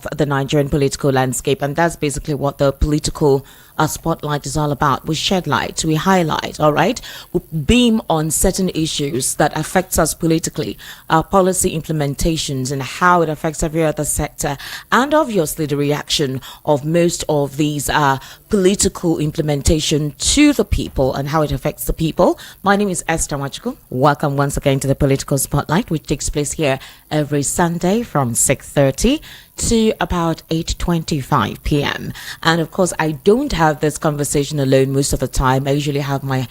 of the Nigerian political landscape, and that's basically what the political spotlight is all about. We shed light, we highlight, all right, we beam on certain issues that affects us politically, policy implementations and how it affects every other sector, and obviously the reaction of most of these political implementation to the people and how it affects the people. My name is Esther Nwachukwu. Welcome once again to the Political Spotlight, which takes place here every Sunday from 6:30 to about 8:25 p.m. And of course, I don't have this conversation alone most of the time. I usually have my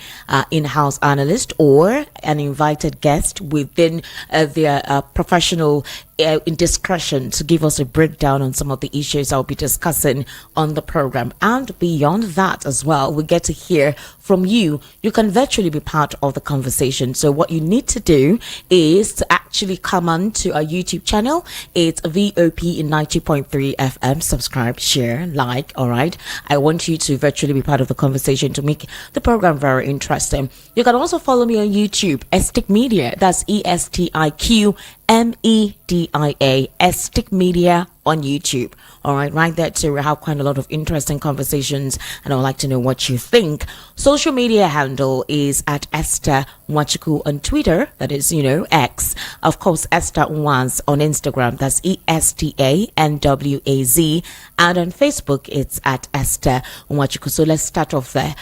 in-house analyst or an invited guest within their professional indiscretion to give us a breakdown on some of the issues I'll be discussing on the program. And beyond that as well, we get to hear from you. You can virtually be part of the conversation. So what you need to do is to actually come on to our YouTube channel. It's VOP in 90.3 FM. Subscribe, share, like. All right. I want you to virtually be part of the conversation to make the program very interesting. You can also follow me on YouTube, Estic Media. That's ESTIQ MEDIA, Estic Media on YouTube. All right, right there too. We have quite a lot of interesting conversations, and I would like to know what you think. Social media handle is at Esther Nwachukwu on Twitter. That is, X. Of course, Esther Nwaz on Instagram. That's ESTANWAZ. And on Facebook, it's at Esther Nwachukwu. So let's start off there.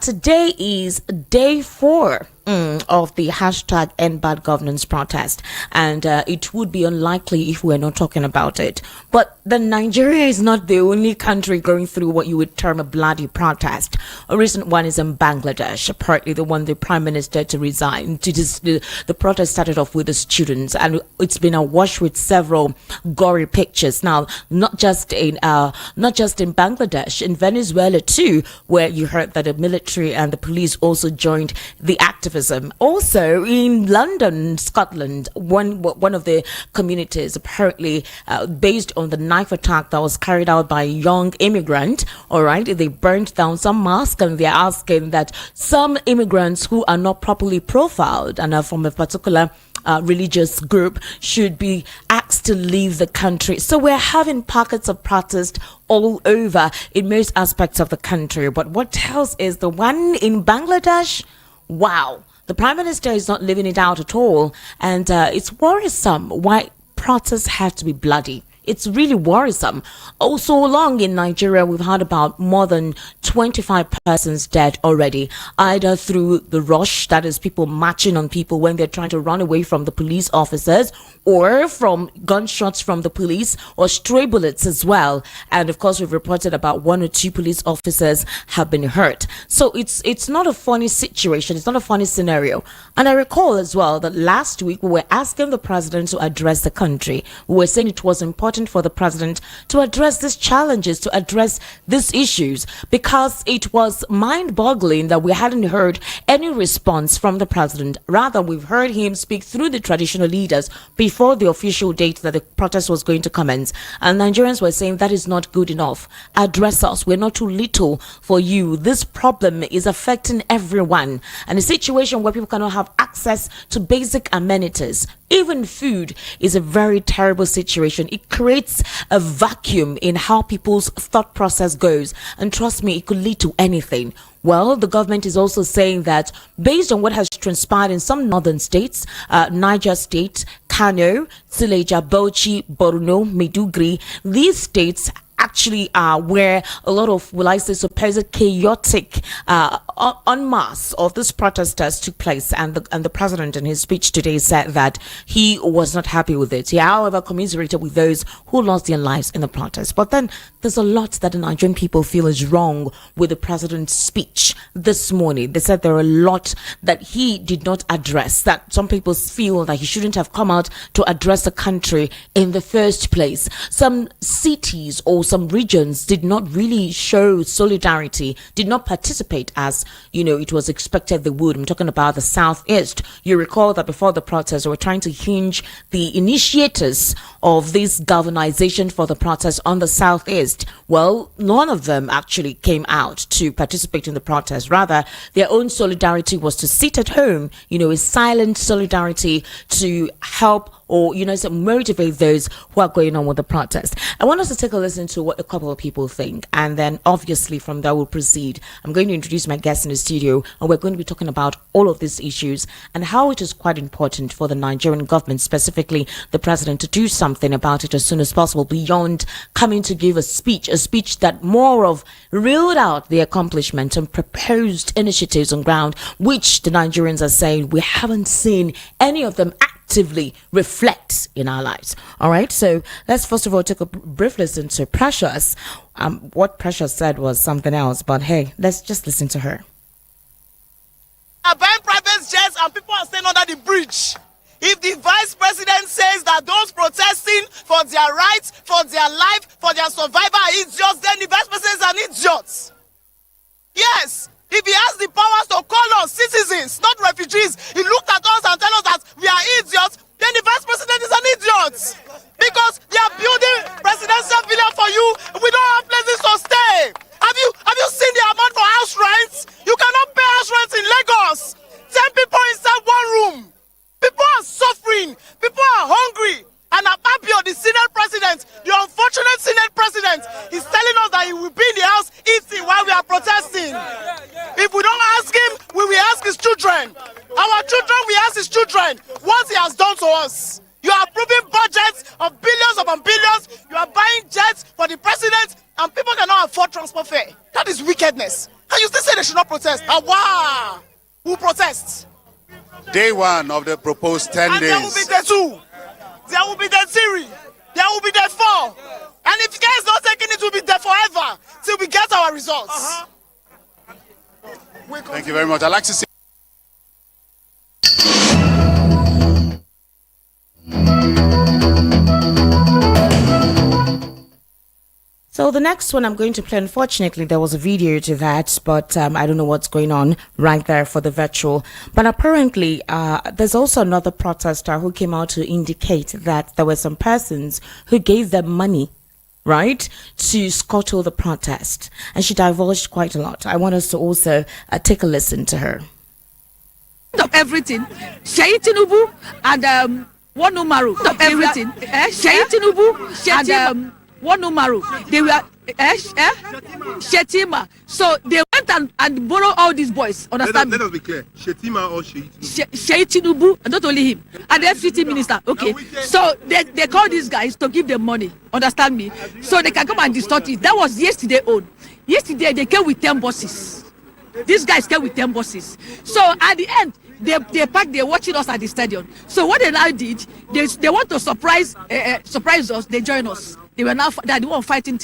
Today is day 4 of the hashtag End Bad Governance protest, and it would be unlikely if we're not talking about it. But Nigeria is not the only country going through what you would term a bloody protest. A recent one is in Bangladesh, apparently the one the prime minister to resign. The protest started off with the students, and it's been awash with several gory pictures. Now, not just in Bangladesh, in Venezuela too, where you heard that the military and the police also joined the activism. Also in London, Scotland, one of the communities apparently based on the knife attack that was carried out by a young immigrant. All right, they burned down some mosque, and they're asking that some immigrants who are not properly profiled and are from a particular religious group should be asked to leave the country. So we're having pockets of protest all over in most aspects of the country. But what tells is the one in Bangladesh, wow, the prime minister is not living it out at all. And it's worrisome why protests have to be bloody. It's really worrisome. Oh, so long in Nigeria, we've had about more than 25 persons dead already, either through the rush, that is people marching on people when they're trying to run away from the police officers, or from gunshots from the police, or stray bullets as well. And of course, we've reported about 1 or 2 police officers have been hurt. So it's not a funny situation. It's not a funny scenario. And I recall as well that last week we were asking the president to address the country. We were saying it was important for the president to address these challenges, to address these issues, because it was mind-boggling that we hadn't heard any response from the president. Rather, we've heard him speak through the traditional leaders before the official date that the protest was going to commence. And Nigerians were saying that is not good enough. Address us. We're not too little for you. This problem is affecting everyone. And a situation where people cannot have access to basic amenities, even food, is a very terrible situation. It creates a vacuum in how people's thought process goes. And trust me, it could lead to anything. Well, the government is also saying that based on what has transpired in some northern states, Niger State, Kano, Sileja, Bauchi, Borno, Maiduguri, these states actually where a lot of, will I say, supposed chaotic en masse of these protesters took place, and the president in his speech today said that he was not happy with it. He, however, commiserated with those who lost their lives in the protest. But then there's a lot that the Nigerian people feel is wrong with the president's speech this morning. They said there are a lot that he did not address, that some people feel that he shouldn't have come out to address the country in the first place. Some cities or some regions did not really show solidarity, did not participate as, it was expected they would. I'm talking about the Southeast. You recall that before the protest, they were trying to hinge the initiators of this galvanization for the protest on the Southeast. Well, none of them actually came out to participate in the protest. Rather, their own solidarity was to sit at home, a silent solidarity to help or, to motivate those who are going on with the protest. I want us to take a listen to what a couple of people think, and then obviously from there we'll proceed. I'm going to introduce my guests in the studio, and we're going to be talking about all of these issues and how it is quite important for the Nigerian government, specifically the president, to do something about it as soon as possible, beyond coming to give a speech that more of reeled out the accomplishment and proposed initiatives on ground, which the Nigerians are saying we haven't seen any of them actively reflect in our lives. All right, so let's first of all take a brief listen to Precious. What Precious said was something else, but hey, let's just listen to her. Are buying private jets and people are staying under the bridge. If the vice president says that those protesting for their rights, for their life, for their survival are idiots, then the vice president is an idiot. Yes, if he has the powers to call us citizens, not refugees, he looked at us and tell us that we are idiots, then the vice president is an idiot. Because they are building presidential villa for you, we don't have places to stay. Have you seen the amount for house rents? You cannot pay house rents in Lagos. 10 people inside one room. People are suffering. People are hungry. And Apapio, the Senate president, the unfortunate Senate president, is telling us that he will be in the house eating while we are protesting. If we don't ask him, we will ask his children. Our children will ask his children what he has done to us. You are approving budgets of billions upon billions. You are buying jets for the president, and people cannot afford transport fare. That is wickedness. And you still say they should not protest. Wow! Who protests? Day one of the proposed 10 days. And there will be day 2. There will be day 3. There will be day 4. And if care is not taken, it will be there forever till we get our results. Thank you very much. I'd like to see. So the next one I'm going to play, unfortunately, there was a video to that, but I don't know what's going on right there for the virtual. But apparently, there's also another protester who came out to indicate that there were some persons who gave them money, right, to scuttle the protest. And she divulged quite a lot. I want us to also take a listen to her. Of everything, Tinubu and one Umaru of everything. Tinubu and one Umaru. They were Shetima. So they went and borrowed all these boys. Understand? Let us be clear. Shetima or Tinubu, and not only him, and the FCT minister. Okay. So they call these guys to give them money. Understand me? So they can come and distort it. That was yesterday own. Yesterday they came with 10 buses. These guys came with 10 buses. So at the end, they packed, they're watching us at the stadium. So what they now did, they want to surprise us, they join us. They were now the one fighting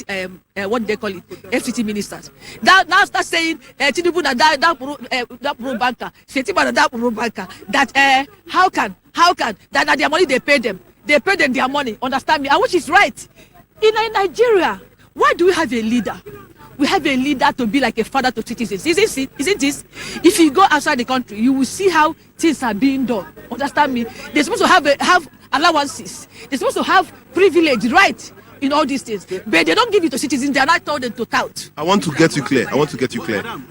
what they call it, FCT ministers. Now start saying Tinubu na that pro banker, Shetima that pro banker. That how can that their money they pay them their money. Understand me? And which is right. In Nigeria, why do we have a leader? We have a leader to be like a father to citizens. Isn't this? If you go outside the country, you will see how things are being done. Understand me? They're supposed to have allowances. They're supposed to have privilege, right? In all these things, but they don't give it to citizens. They are not told them to tout. I want to get you clear.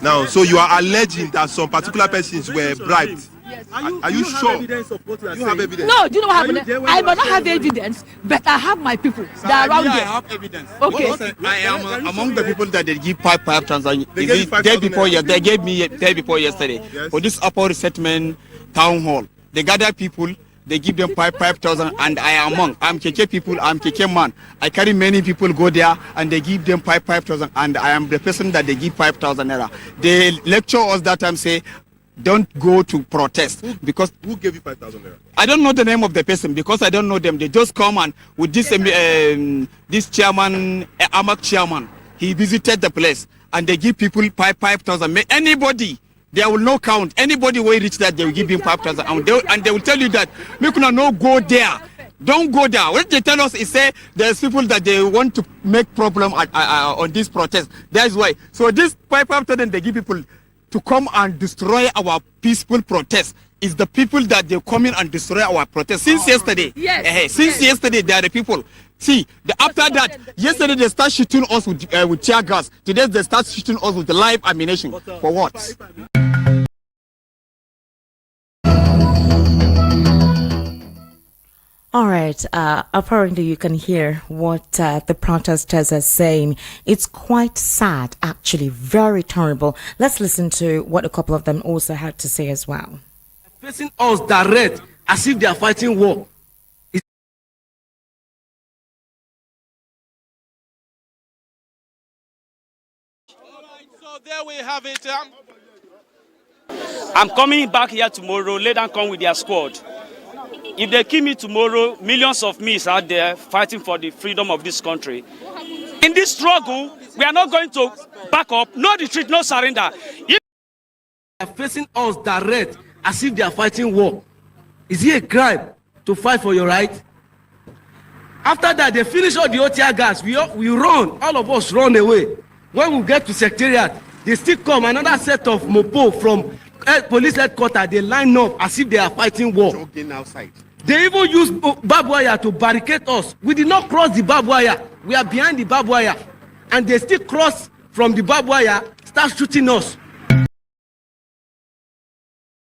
Now, so you are alleging that some particular persons were bribed. Yes. Are you sure? You have evidence? No, do you know what happened? I might not have evidence, but I have my people that are around there. I have evidence. Okay. I am among the people that they give 5,000. They gave me day before yesterday. Yes. For this upper resettlement town hall. They gather people. They give them 5,000, and I'm KK people, I'm KK man. I carry many people go there, and they give them 5,000, and I am the person that they give 5,000 naira. They lecture us that time, say, don't go to protest. Because who gave you 5,000 naira? I don't know the name of the person because I don't know them. They just come and with this chairman, Amak chairman, he visited the place, and they give people 5,000. Anybody. They will not count. Anybody will reach that, they will give him 5,000. And they will tell you that, we cannot no go there. Don't go there. What they tell us is say there's people that they want to make problem on this protest. That's why. So this 5,000 they give people to come and destroy our peaceful protest. Is the people that they come in and destroy our protest since yesterday. Yes. Since yesterday, they are the people. See, after that, yesterday they start shooting us with tear gas. Today they start shooting us with the live ammunition. For what? All right. Apparently, you can hear what the protesters are saying. It's quite sad, actually, very terrible. Let's listen to what a couple of them also had to say as well. Facing us direct as if they are fighting war. So there we have it. I'm coming back here tomorrow. Let them come with their squad. If they kill me tomorrow, millions of me is out there fighting for the freedom of this country. In this struggle, we are not going to back up. No retreat, no surrender. They are facing us direct as if they are fighting war. Is it a crime to fight for your right? After that, they finish all the OTR gas. We run. All of us run away. When we get to Secretariat, they still come. Another set of mopo from police headquarters. They line up as if they are fighting war. Jogging outside. They even use barbed wire to barricade us. We did not cross the barbed wire. We are behind the barbed wire. And they still cross from the barbed wire, start shooting us.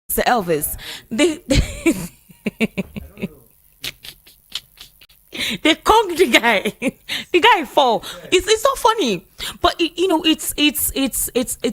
So Elvis, they conked the guy. The guy fall. It's not funny, but it's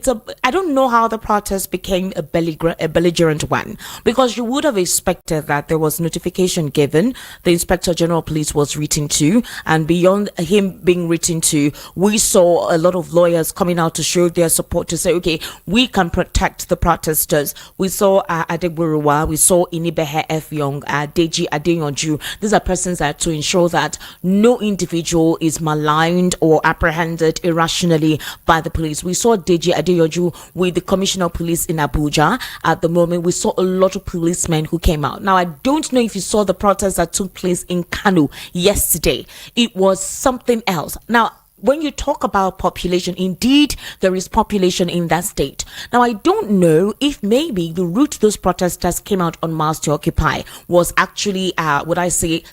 a. I don't know how the protest became a belligerent one, because you would have expected that there was notification given. The Inspector General of Police was written to, and beyond him being written to, we saw a lot of lawyers coming out to show their support, to say, okay, we can protect the protesters. We saw Adegburuwa, we saw Inibehe F. Young, Deji Adeyanju. These are persons that to ensure that no individual is maligned or apprehended irrationally by the police. We saw Deji Adeyanju with the Commissioner of Police in Abuja. At the moment, we saw a lot of policemen who came out. Now, I don't know if you saw the protest that took place in Kano yesterday. It was something else. Now, when you talk about population, indeed, there is population in that state. Now, I don't know if maybe the route those protesters came out on mass to occupy was actually,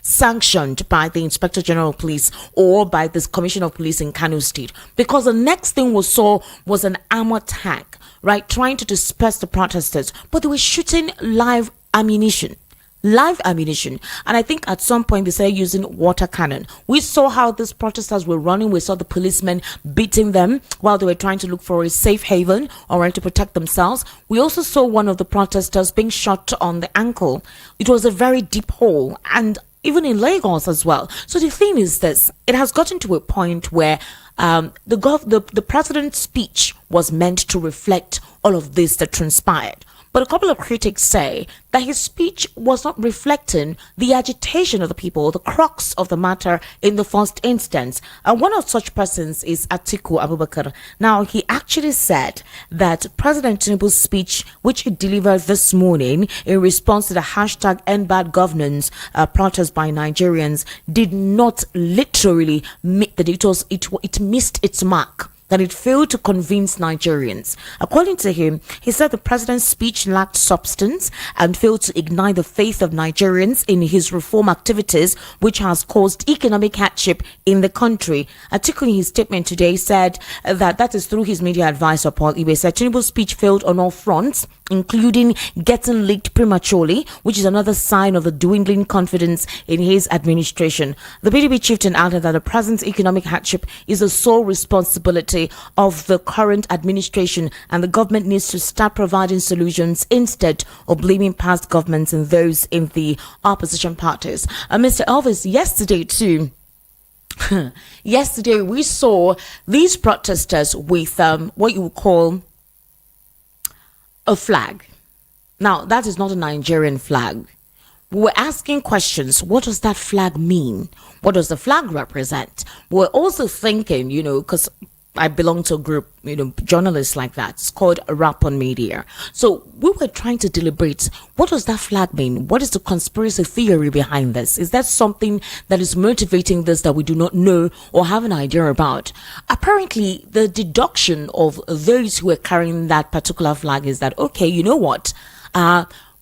sanctioned by the Inspector General of Police or by this Commissioner of Police in Kano State. Because the next thing we saw was an armored tank, right, trying to disperse the protesters. But they were shooting live ammunition. And I think at some point they started using water cannon. We saw how these protesters were running. We saw the policemen beating them while they were trying to look for a safe haven, all right, to protect themselves. We also saw one of the protesters being shot on the ankle. It was a very deep hole, and even in Lagos as well. So the thing is this: it has gotten to a point where the president's speech was meant to reflect all of this that transpired. But a couple of critics say that his speech was not reflecting the agitation of the people, the crux of the matter in the first instance. And one of such persons is Atiku Abubakar. Now, he actually said that President Tinubu's speech, which he delivered this morning in response to the hashtag #EndBadGovernance protest by Nigerians, did not literally meet it missed its mark, that it failed to convince Nigerians. According to him, he said the president's speech lacked substance and failed to ignite the faith of Nigerians in his reform activities, which has caused economic hardship in the country. Atiku, in his statement today, said that is through his media advisor, Paul Ibe, said Tinubu's speech failed on all fronts, including getting leaked prematurely, which is another sign of the dwindling confidence in his administration. The PDP chieftain added that the present economic hardship is the sole responsibility of the current administration, and the government needs to start providing solutions instead of blaming past governments and those in the opposition parties. Mr. Elvis, yesterday too, yesterday we saw these protesters with what you would call a flag. Now, that is not a Nigerian flag. We were asking questions. What does that flag mean? What does the flag represent? We're also thinking, because I belong to a group, journalists like that. It's called Rap on Media. So we were trying to deliberate, what does that flag mean? What is the conspiracy theory behind this? Is that something that is motivating this that we do not know or have an idea about? Apparently, the deduction of those who are carrying that particular flag is that, okay, you know what?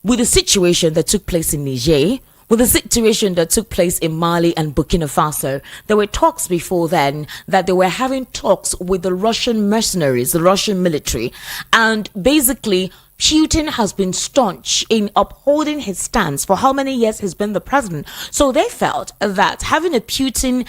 With the situation that took place in Niger, with the situation that took place in Mali and Burkina Faso, there were talks before then that they were having talks with the Russian mercenaries, the Russian military, and basically Putin has been staunch in upholding his stance for how many years he's been the president. So they felt that having a Putin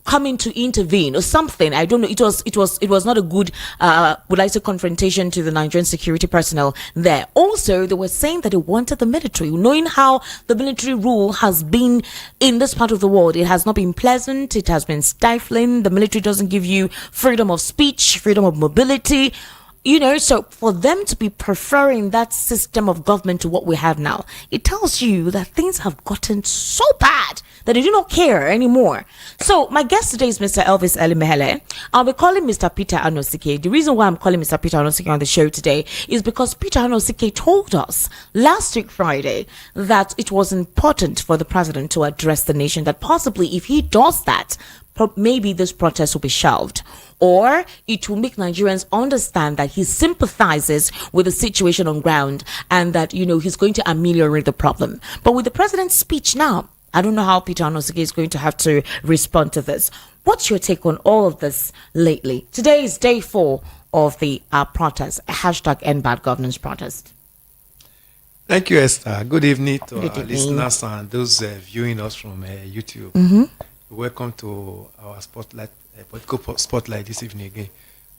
coming to intervene or something, I don't know, it was not a good would I say confrontation to the Nigerian security personnel there. Also, they were saying that they wanted the military, knowing how the military rule has been in this part of the world. It has not been pleasant, it has been stifling. The military doesn't give you freedom of speech, freedom of mobility, so for them to be preferring that system of government to what we have now, it tells you that things have gotten so bad that they do not care anymore. So my guest today is Mr. Elvis Elimehele. I'll be calling Mr. Peter Anosike. The reason why I'm calling Mr. Peter Anosike on the show today is because Peter Anosike told us last week Friday that it was important for the president to address the nation, that possibly if he does that, maybe this protest will be shelved, or it will make Nigerians understand that he sympathizes with the situation on ground and that, he's going to ameliorate the problem. But with the president's speech now, I don't know how Peter Anosike is going to have to respond to this. What's your take on all of this lately? Today is day 4 of the protest, #End Bad Governance protest. Thank you, Esther. Good evening to Good our evening. listeners and those viewing us from YouTube. Welcome to our spotlight, political spotlight this evening again.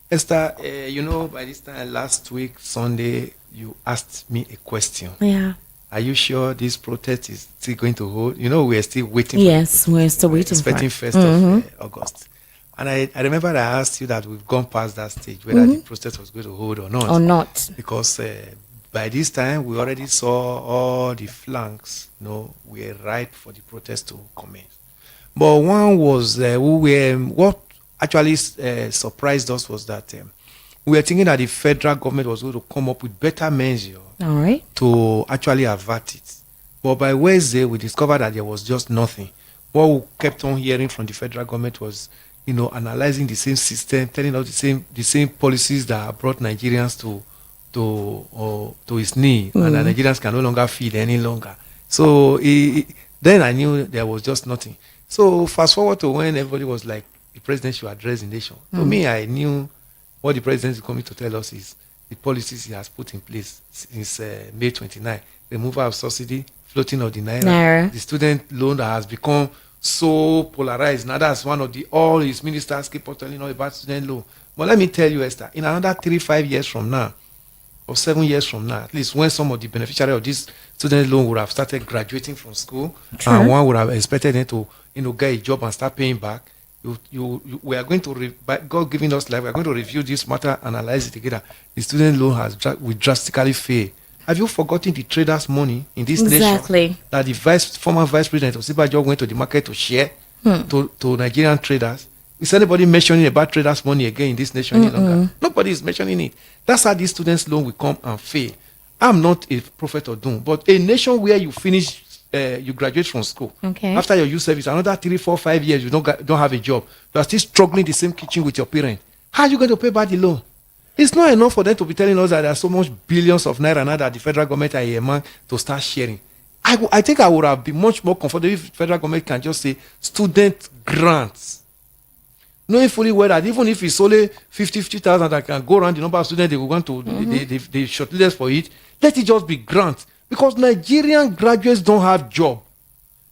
Esther, by this time last week, Sunday, you asked me a question. Yeah. Are you sure this protest is still going to hold? We're still waiting. Yes, we're still waiting for expecting it. 1st of August. And I remember I asked you that we've gone past that stage, whether the protest was going to hold or not. Or not. Because by this time, we already saw all the flanks, were ripe for the protest to commence. But one was, what actually surprised us was that we were thinking that the federal government was going to come up with better measures All right. to actually avert it. But by Wednesday, we discovered that there was just nothing. What we kept on hearing from the federal government was, analyzing the same system, telling us the same policies that brought Nigerians to its knee, and the Nigerians can no longer feed any longer. So then I knew there was just nothing. So fast forward to when everybody was like, the president should address the nation. To me, I knew what the president is coming to tell us is the policies he has put in place since May 29. Removal of subsidy, floating of the naira, the student loan that has become so polarized. Now that's one of all his ministers keep on telling us about student loan. But let me tell you, Esther, in another 3-5 years from now, or 7 years from now, at least when some of the beneficiaries of this student loan would have started graduating from school, and one would have expected them to, get a job and start paying back, we are going to, by God giving us life, we are going to review this matter, analyze it together. The student loan will drastically fail. Have you forgotten the traders' money in this nation that the former vice president of Sibajo went to the market to share to Nigerian traders? Is anybody mentioning about traders' money again in this nation any longer? Nobody is mentioning it. That's how these students' loan will come and fail. I'm not a prophet of doom, but a nation where you finish, you graduate from school, after your youth service, another 3, 4, 5 years, you don't have a job. You are still struggling in the same kitchen with your parents. How are you going to pay back the loan? It's not enough for them to be telling us that there are so much billions of naira now that the federal government are a man to start sharing. I think I would have been much more comfortable if the federal government can just say student grants. Knowing fully well that even if it's only 50,000 that can go around the number of students they will want to, they shortlist for it, let it just be grants. Because Nigerian graduates don't have job.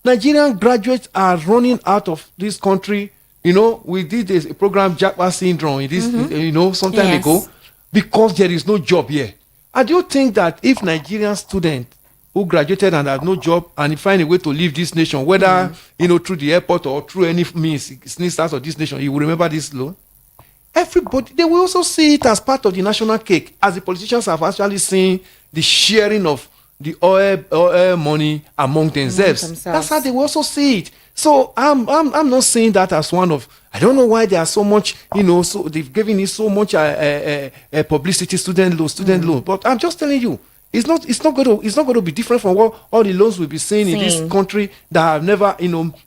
Nigerian graduates are running out of this country. We did a program, Jackpot Syndrome, in this, some time ago, because there is no job here. And do you think that if Nigerian students who graduated and have no job and find a way to leave this nation, whether through the airport or through any means, start of this nation, you will remember this loan? Everybody, they will also see it as part of the national cake, as the politicians have actually seen the sharing of the oil money among themselves. That's how they will also see it. So I'm not saying that as one of, I don't know why there are so much, so they've given it so much publicity, student loan. But I'm just telling you, it's not going to be different from what all the loans we'll be seeing in this country that have never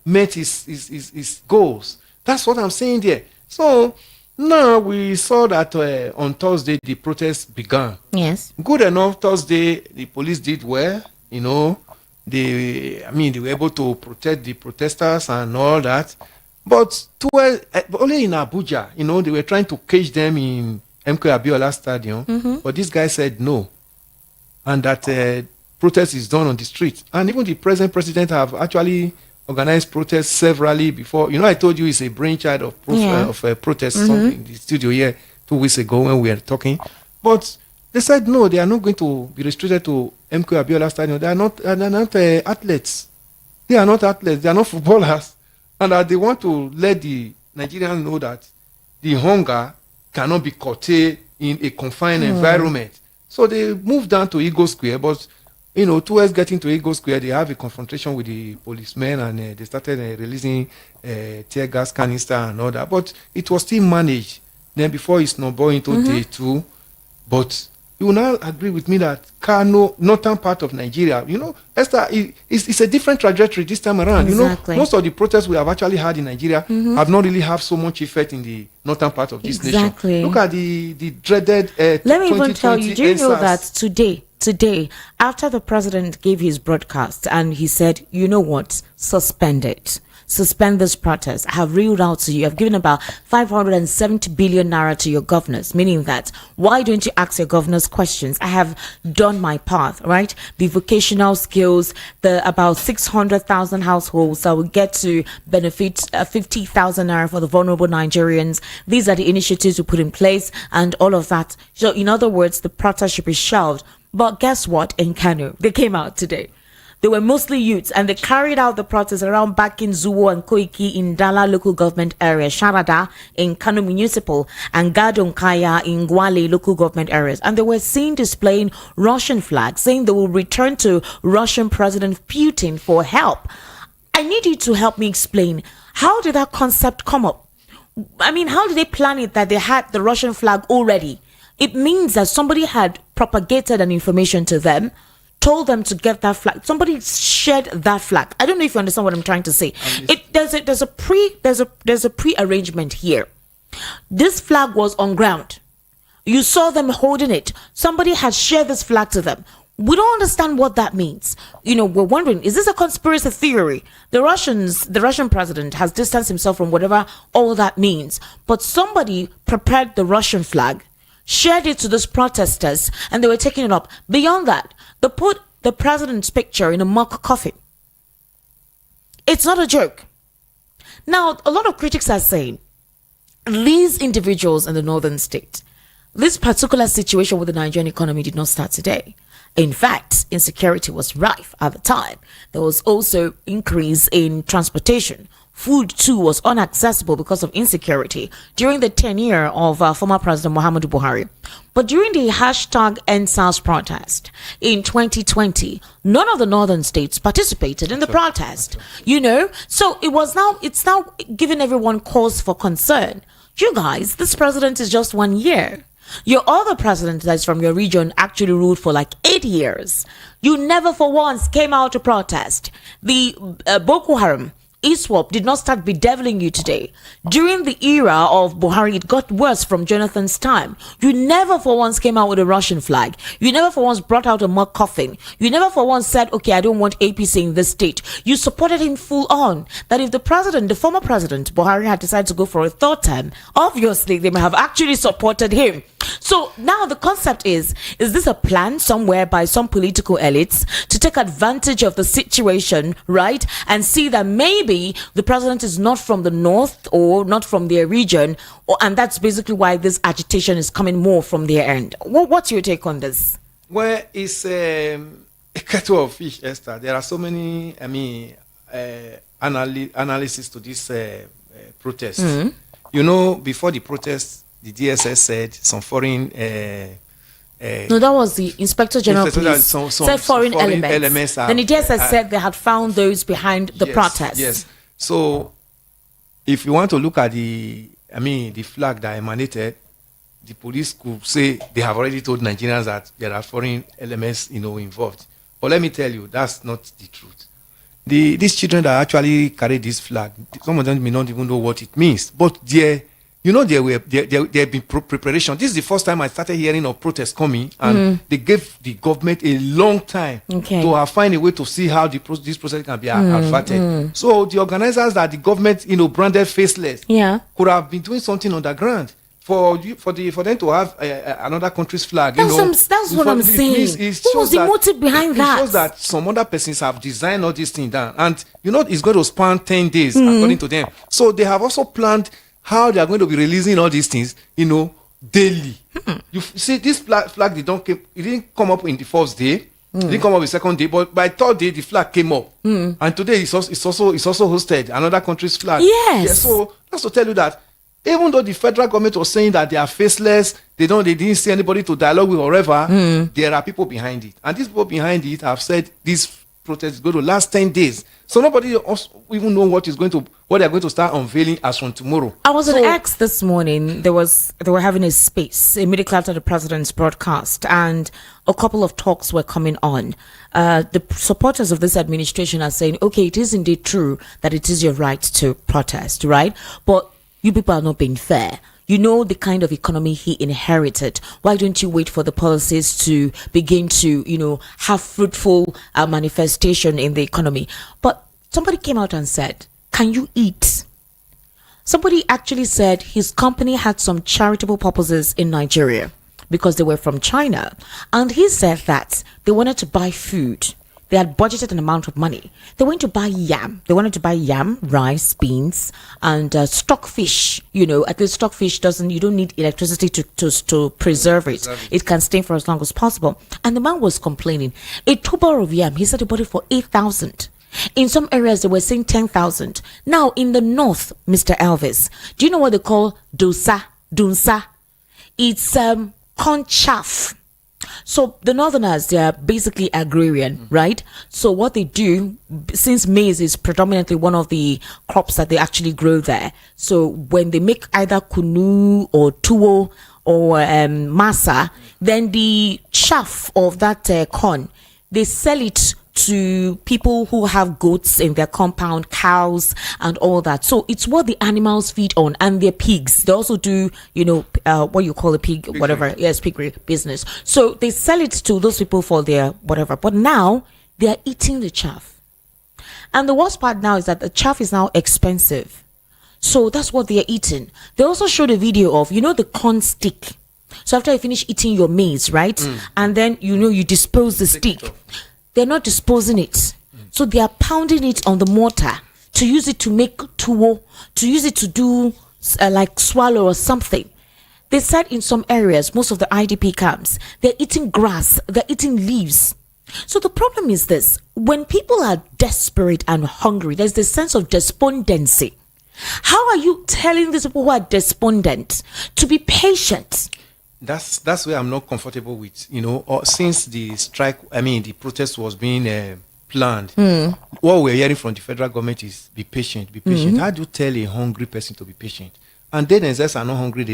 met his goals. That's what I'm saying there. So now we saw that on Thursday the protest began. Yes. Good enough. Thursday the police did well. They were able to protect the protesters and all that. But only in Abuja, they were trying to cage them in MK Abiola Stadium, but this guy said no, and that protest is done on the street. And even the present president have actually organized protests severally before. I told you it's a brainchild of protest something in the studio here 2 weeks ago when we were talking. But they said no, they are not going to be restricted to MK Abiola Stadium. They are not athletes. They are not athletes. They are not footballers. And that they want to let the Nigerians know that the hunger cannot be curtailed in a confined environment. So they moved down to Eagle Square, but towards getting to Eagle Square, they have a confrontation with the policemen, and they started releasing tear gas canister and all that. But it was still managed. Then before it snowballed into day 2, but you will now agree with me that Kano, northern part of Nigeria, Esther, it's a different trajectory this time around. Exactly. Most of the protests we have actually had in Nigeria have not really have so much effect in the northern part of this nation. Look at the dreaded Let me even tell you, do you know that EndSARS. today, after the president gave his broadcast and he said, you know what, suspend this protest. I have reeled out to you. I've given about 570 billion naira to your governors, meaning that why don't you ask your governors questions? I have done my part, right? The vocational skills, the about 600,000 households that will get to benefit 50,000 naira for the vulnerable Nigerians. These are the initiatives we put in place and all of that. So in other words, the protest should be shelved. But guess what? In Kano, they came out today. They were mostly youths, and they carried out the protests around Bakin, Zuwo, and Koiki in Dala local government area, Sharada in Kano municipal, and Gadonkaya in Gwale local government areas. And they were seen displaying Russian flags, saying they will return to Russian President Putin for help. I need you to help me explain, how did that concept come up? I mean, how did they plan it that they had the Russian flag already? It means that somebody had propagated an information to them, told them to get that flag. Somebody shared that flag. I don't know if you understand what I'm trying to say. There's a pre-arrangement here. This flag was on ground. You saw them holding it. Somebody had shared this flag to them. We don't understand what that means. We're wondering, is this a conspiracy theory? The Russian president has distanced himself from whatever all that means. But somebody prepared the Russian flag, shared it to those protesters, and they were taking it up. Beyond that, they put the president's picture in a mock coffin. It's not a joke. Now, a lot of critics are saying these individuals in the northern state, this particular situation with the Nigerian economy did not start today. In fact, insecurity was rife at the time. There was also increase in transportation. Food, too, was inaccessible because of insecurity during the tenure of former President Muhammadu Buhari. But during the hashtag EndSARS protest in 2020, none of the northern states participated in the protest. So it's now giving everyone cause for concern. You guys, this president is just 1 year. Your other president that's from your region actually ruled for like 8 years. You never for once came out to protest. The Boko Haram ISWAP did not start bedeviling you today. During the era of Buhari, it got worse from Jonathan's time. You never for once came out with a Russian flag. You never for once brought out a mock coffin. You never for once said, okay, I don't want APC in this state. You supported him full on. That if the former president, Buhari, had decided to go for a third term, obviously they may have actually supported him. So now the concept is this a plan somewhere by some political elites to take advantage of the situation, right? And see that maybe the president is not from the north or not from their region, and that's basically why this agitation is coming more from their end. What's your take on this? Well, it's a kettle of fish, Esther. There are so many, analysis to this protest. Before the protest, the DSS said some foreign... no, that was the Inspector General Police. Said foreign elements. Then the DSS said they had found those behind the protest. Yes. So, if you want to look at the flag that emanated, the police could say they have already told Nigerians that there are foreign elements, involved. But let me tell you, that's not the truth. These children that actually carry this flag, some of them may not even know what it means. But there have been preparation. This is the first time I started hearing of protests coming, and they gave the government a long time to find a way to see how this process can be averted. So the organizers that the government, branded faceless, could have been doing something on the ground. for them to have another country's flag. That's what I'm saying. What was the motive behind that? It shows that some other persons have designed all these things down, and it's going to span 10 days according to them. So they have also planned how they are going to be releasing all these things, daily. You see, this flag it didn't come up in the first day. It didn't come up the second day, but by third day the flag came up, and today it's also hosted another country's flag. Yes. Yeah, so that's to tell you that even though the federal government was saying that they are faceless, they didn't see anybody to dialogue with or whatever, there are people behind it, and these people behind it have said this protest is going to last 10 days. So nobody even know what they're going to start unveiling as from tomorrow. I was on X this morning. They were having a space immediately after the president's broadcast, and a couple of talks were coming on. The supporters of this administration are saying, okay, it is indeed true that it is your right to protest, right? But you people are not being fair. You know the kind of economy he inherited. Why don't you wait for the policies to begin to, have fruitful manifestation in the economy? But somebody came out and said, can you eat? Somebody actually said his company had some charitable purposes in Nigeria because they were from China. And he said that they wanted to buy food. They had budgeted an amount of money. They went to buy yam. They wanted to buy yam, rice, beans, and stockfish. At least stockfish you don't need electricity to preserve it. It can stay for as long as possible. And the man was complaining. A tuber of yam, he said he bought it for 8,000. In some areas, they were saying 10,000. Now, in the north, Mr. Elvis, do you know what they call dunsa? It's corn chaff. So the northerners, they are basically agrarian, right? So what they do, since maize is predominantly one of the crops that they actually grow there, so when they make either kunu or tuwo or masa, then the chaff of that corn, they sell it to people who have goats in their compound, cows and all that. So it's what the animals feed on, and their pigs. They also do, what you call a pig, whatever. Yes, piggery business. So they sell it to those people for their whatever. But now they are eating the chaff. And the worst part now is that the chaff is now expensive. So that's what they are eating. They also showed a video of, the corn stick. So after you finish eating your maize, right? And then, you dispose the stick. They're not disposing it. So they are pounding it on the mortar to use it to make tuwo, to use it to do like swallow or something. They said in some areas, most of the IDP camps, they're eating grass, they're eating leaves. So the problem is this: when people are desperate and hungry, there's this sense of despondency. How are you telling these people who are despondent to be patient? That's where I'm not comfortable with, since the the protest was being planned. What we're hearing from the federal government is be patient. How do you tell a hungry person to be patient? And they themselves are not hungry.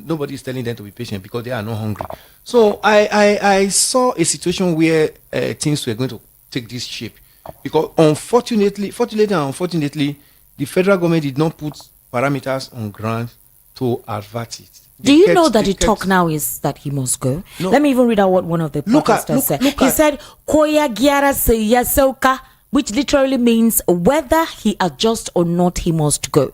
Nobody is telling them to be patient because they are not hungry. So I saw a situation where things were going to take this shape, because unfortunately, the federal government did not put parameters on ground to advert it. Do you know that the talk now is that he must go? No. Let me even read out what one of the protesters said. He said, Koya Giara Seyasoka, which literally means whether he adjusts or not, he must go.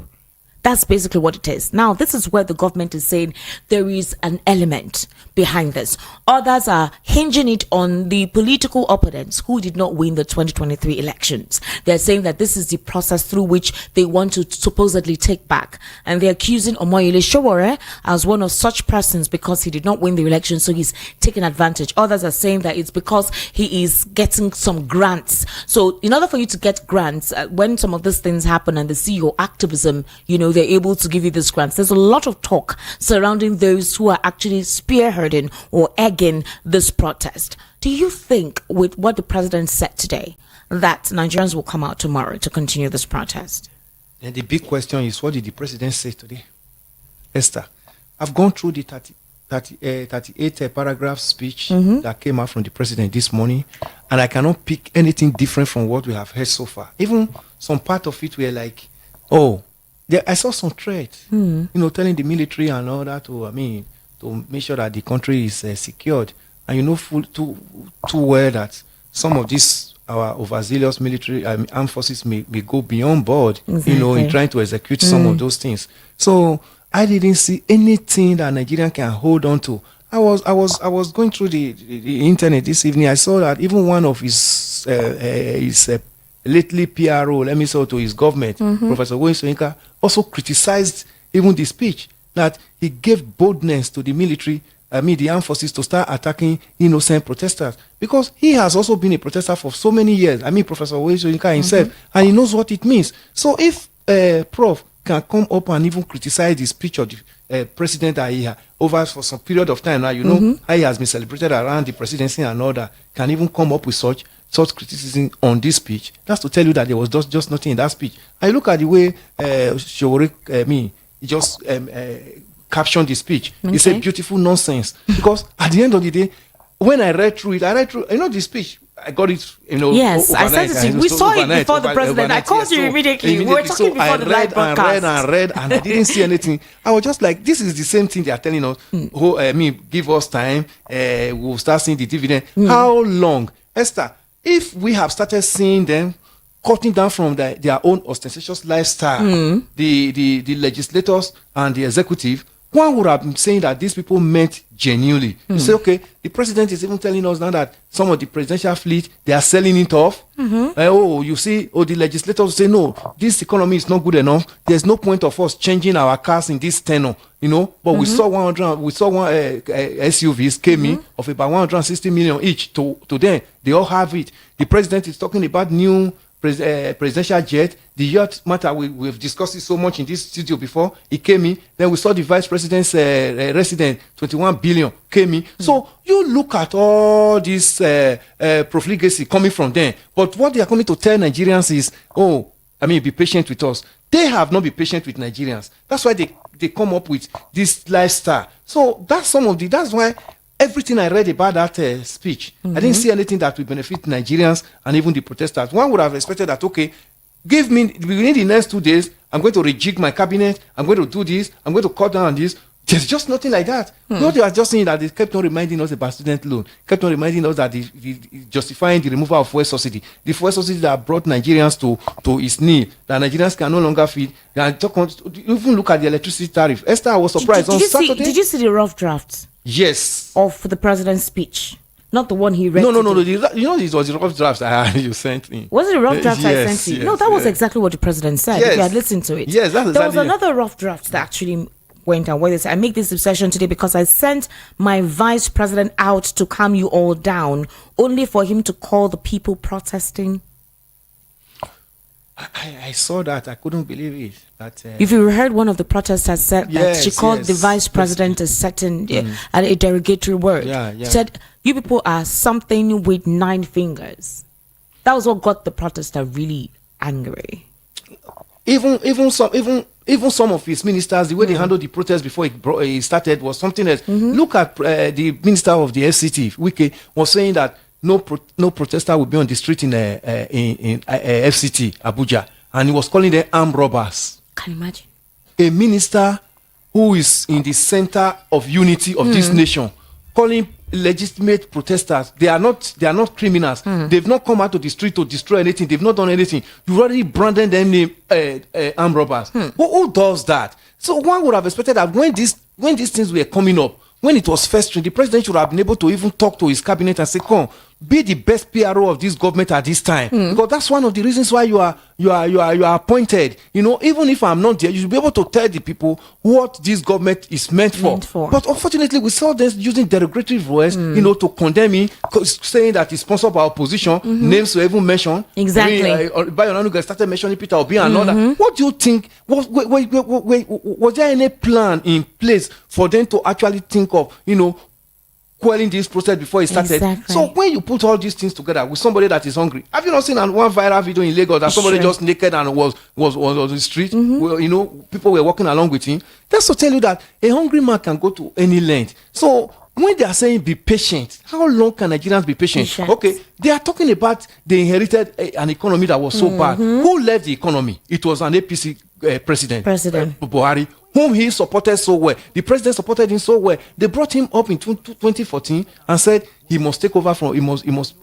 That's basically what it is. Now, this is where the government is saying there is an element behind this. Others are hinging it on the political opponents who did not win the 2023 elections. They're saying that this is the process through which they want to supposedly take back. And they're accusing Omoyele Sowore as one of such persons because he did not win the election, so he's taking advantage. Others are saying that it's because he is getting some grants. So in order for you to get grants, when some of these things happen and the CEO activism, they're able to give you these grants. There's a lot of talk surrounding those who are actually spearheading or egging this protest. Do you think, with what the president said today, that Nigerians will come out tomorrow to continue this protest? And the big question is, what did the president say today? Esther, I've gone through the 38 paragraph speech that came out from the president this morning, and I cannot pick anything different from what we have heard so far. Even some part of it were like, I saw some threats, telling the military and all that to make sure that the country is secured. And too well that some of these our overzealous military armed forces may go beyond board, in trying to execute some of those things. So I didn't see anything that Nigerian can hold on to. I was going through the internet this evening. I saw that even one of his lately PRO, let me say, to his government, Professor Soyinka, also criticized even the speech, that he gave boldness to the military, the armed forces, to start attacking innocent protesters, because he has also been a protester for so many years. Professor Soyinka himself, and he knows what it means. So if Prof can come up and even criticize the speech of the president that he over for some period of time now, know how he has been celebrated around the presidency and all that, can even come up with such criticism on this speech. That's to tell you that there was just nothing in that speech. I look at the way he just captioned the speech. Okay. He said beautiful nonsense. Because at the end of the day, when I read through the speech, I got it, Yes, I overnight. sent it to you. We saw it before the president. I called you immediately. We were talking before the live broadcast. I read, and I didn't see anything. I was just like, this is the same thing they are telling us. Give us time. We'll start seeing the dividend. How long? Esther, if we have started seeing them cutting down from their own ostentatious lifestyle, the legislators and the executive, one would have been saying that these people meant genuinely. You say, okay, the president is even telling us now that some of the presidential fleet, they are selling it off. The legislators say, no, this economy is not good enough. There's no point of us changing our cars in this tenor, But we saw one SUVs came in of about 160 million each to them. They all have it. The president is talking about new presidential jet. The yacht matter, we've discussed it so much in this studio before. It came in. Then we saw the vice president's resident, 21 billion, came in. So you look at all this profligacy coming from them. But what they are coming to tell Nigerians is, be patient with us. They have not been patient with Nigerians. That's why they come up with this lifestyle. So that's why everything I read about that speech, I didn't see anything that will benefit Nigerians and even the protesters. One would have expected that, okay, within the next 2 days, I'm going to rejig my cabinet, I'm going to do this, I'm going to cut down on this. There's just nothing like that. No, they are just saying that they kept on reminding us about student loan, kept on reminding us that justifying the removal of fuel subsidy, the fuel subsidy that brought Nigerians to its knee, that Nigerians can no longer feed. Even look at the electricity tariff. Esther, I was surprised on Saturday. Did you see the rough drafts? Yes. Of the president's speech? Not the one he read. No. This was the rough drafts you sent me. Was it the rough draft I Yes, sent you? yes, No, that was yes. exactly what the president said. Yes. If you had listened to it. Yes, that's There was exactly it. another rough draft that actually went on. Where they said, I make this session today because I sent my vice president out to calm you all down, only for him to call the people protesting. I saw that. I couldn't believe it. That, If you heard one of the protesters said that she called the vice president a certain a derogatory word. Yeah. She said, you people are something with 9 fingers. That was what got the protester really angry. Even some of his ministers, the way they handled the protest before it started was something else. Look at the minister of the FCT, Wike, was saying that no protester will be on the street in FCT, Abuja, and he was calling them armed robbers. Can you imagine? A minister who is in the center of unity of this nation, calling legitimate protesters, they are not criminals. They've not come out to the street to destroy anything. They've not done anything. You already branded them armed robbers. Who does that? So one would have expected that when these things were coming up, when it was festering, the president should have been able to even talk to his cabinet and say, come, be the best PRO of this government at this time. Because that's one of the reasons why you are appointed. Even if I'm not there, you should be able to tell the people what this government is meant for. But unfortunately, we saw them using derogatory words, to condemn him, saying that he's sponsored by opposition, names were even mentioned. Exactly. Bayonanuga started mentioning Peter Obi and another. What do you think? Was there any plan in place for them to actually think of, quelling this process before it started? Exactly. So when you put all these things together with somebody that is hungry, have you not seen one viral video in Lagos that somebody just naked and was on the street? Well, people were walking along with him. That's to tell you that a hungry man can go to any length. So when they are saying be patient, how long can Nigerians be patient? Okay, they are talking about they inherited an economy that was so bad. Who led the economy? It was an APC president Buhari, whom he supported so well. The president supported him so well. They brought him up in 2014 and said he must take over he must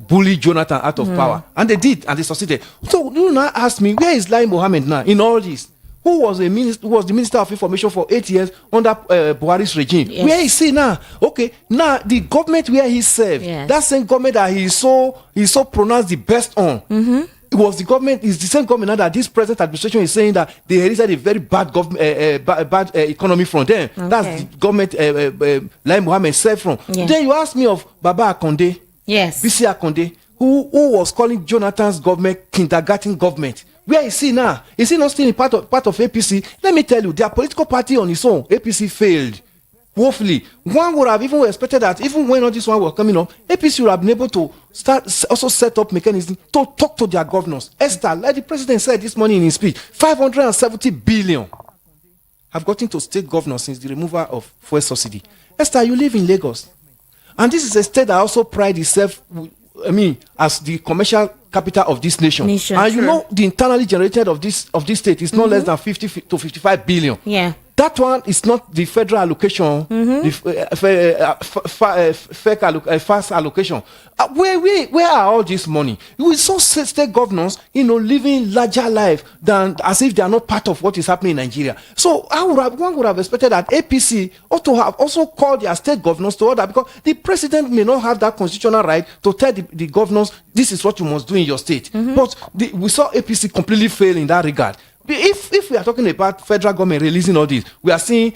bully Jonathan out of power. And they did, and they succeeded. So you now ask me, where is Lai Mohammed now in all this? who was the Minister of Information for 8 years under Buhari's regime. Yes. Where is he now? Okay, now the government where he served, that same government that he so pronounced the best on. It was the government, is the same government now that this present administration is saying that they inherited a very bad government, bad economy from them. Okay. That's the government Lai Mohammed served from. Yeah. Then you ask me of Baba Akonde, BC Akonde, who was calling Jonathan's government kindergarten government. Where is he now? Is he not still in part of APC? Let me tell you, their political party on its own, APC failed. Woefully. One would have even expected that even when all this one was coming up, APC would have been able to also set up mechanisms to talk to their governors. Esther, like the president said this morning in his speech, 570 billion have gotten to state governors since the removal of fuel subsidy. Esther, you live in Lagos. And this is a state that also prides itself, as the commercial capital of this nation. And you know the internally generated of this state is not less than 50 to 55 billion. Yeah. That one is not the federal allocation, the fast allocation. Where are all this money? We saw state governors, living larger life than as if they are not part of what is happening in Nigeria. So one would have expected that APC ought to have also called their state governors to order, because the president may not have that constitutional right to tell the governors, this is what you must do in your state. But we saw APC completely fail in that regard. If we are talking about federal government releasing all this, we are seeing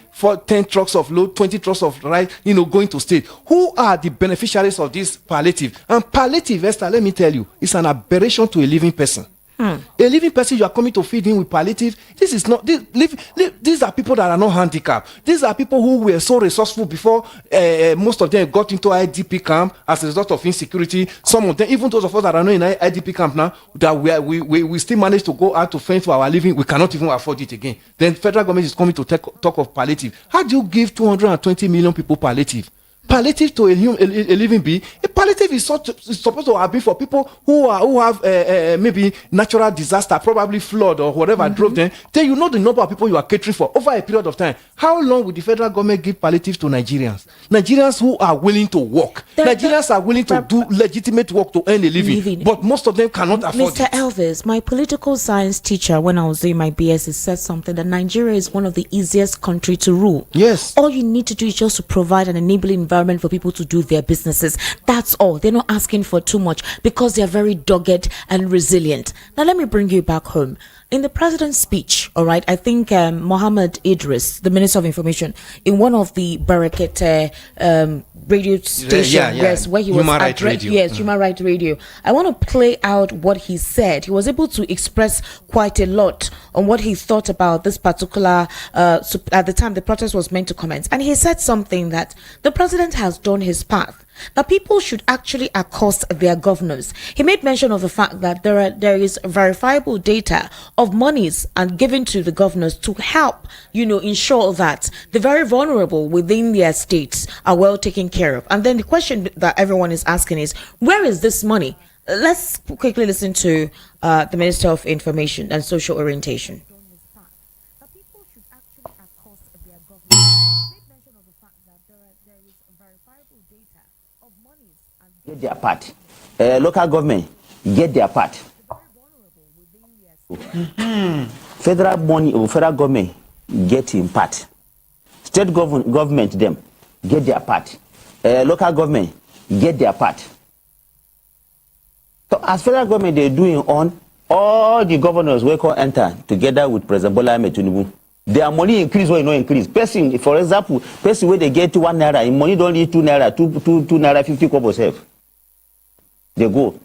10 trucks of load, 20 trucks of rice, going to state. Who are the beneficiaries of this palliative? And palliative, Esther, let me tell you, it's an aberration to a living person. A living person, you are coming to feed him with palliative. This is not. These are people that are not handicapped. These are people who were so resourceful before. Most of them got into IDP camp as a result of insecurity. Some of them, even those of us that are not in IDP camp now, that we still manage to go out to fend for our living. We cannot even afford it again. Then federal government is coming to talk of palliative. How do you give 220 million people palliative? Palliative to a living being. A palliative is supposed to have been for people who have maybe natural disaster, probably flood or whatever drove them. Then you know the number of people you are catering for over a period of time. How long will the federal government give palliative to Nigerians? Nigerians who are willing to work. Nigerians are willing to do legitimate work to earn a living. But most of them cannot afford Mr. it. Elvis, my political science teacher, when I was doing my BS, said something that Nigeria is one of the easiest countries to rule. Yes. All you need to do is just to provide an enabling environment for people to do their businesses. That's all. They're not asking for too much because they're very dogged and resilient. Now let me bring you back home. In the president's speech, all right, I think Mohammed Idris, the Minister of Information, in one of the Barakat radio station, where he was Human Rights Radio. Yes, Human Rights Radio. I want to play out what he said. He was able to express quite a lot on what he thought about this particular at the time the protest was meant to commence. And he said something that the president has done his part. That people should actually accost their governors. He made mention of the fact that there is verifiable data of monies and given to the governors to help, ensure that the very vulnerable within their states are well taken care of. And then the question that everyone is asking is, where is this money? Let's quickly listen to the Minister of Information and Social Orientation. Get their part. Local government, get their part. Federal money or federal government, get in part. State government, them, get their part. Local government, get their part. So as federal government, they're doing on, all the governors will come enter together with President Bola Ahmed Tinubu. Their money increase or no increase. Person, for example, person where they get 1 naira, in money don't need 2 naira, 2 naira 50 kobo save. They go.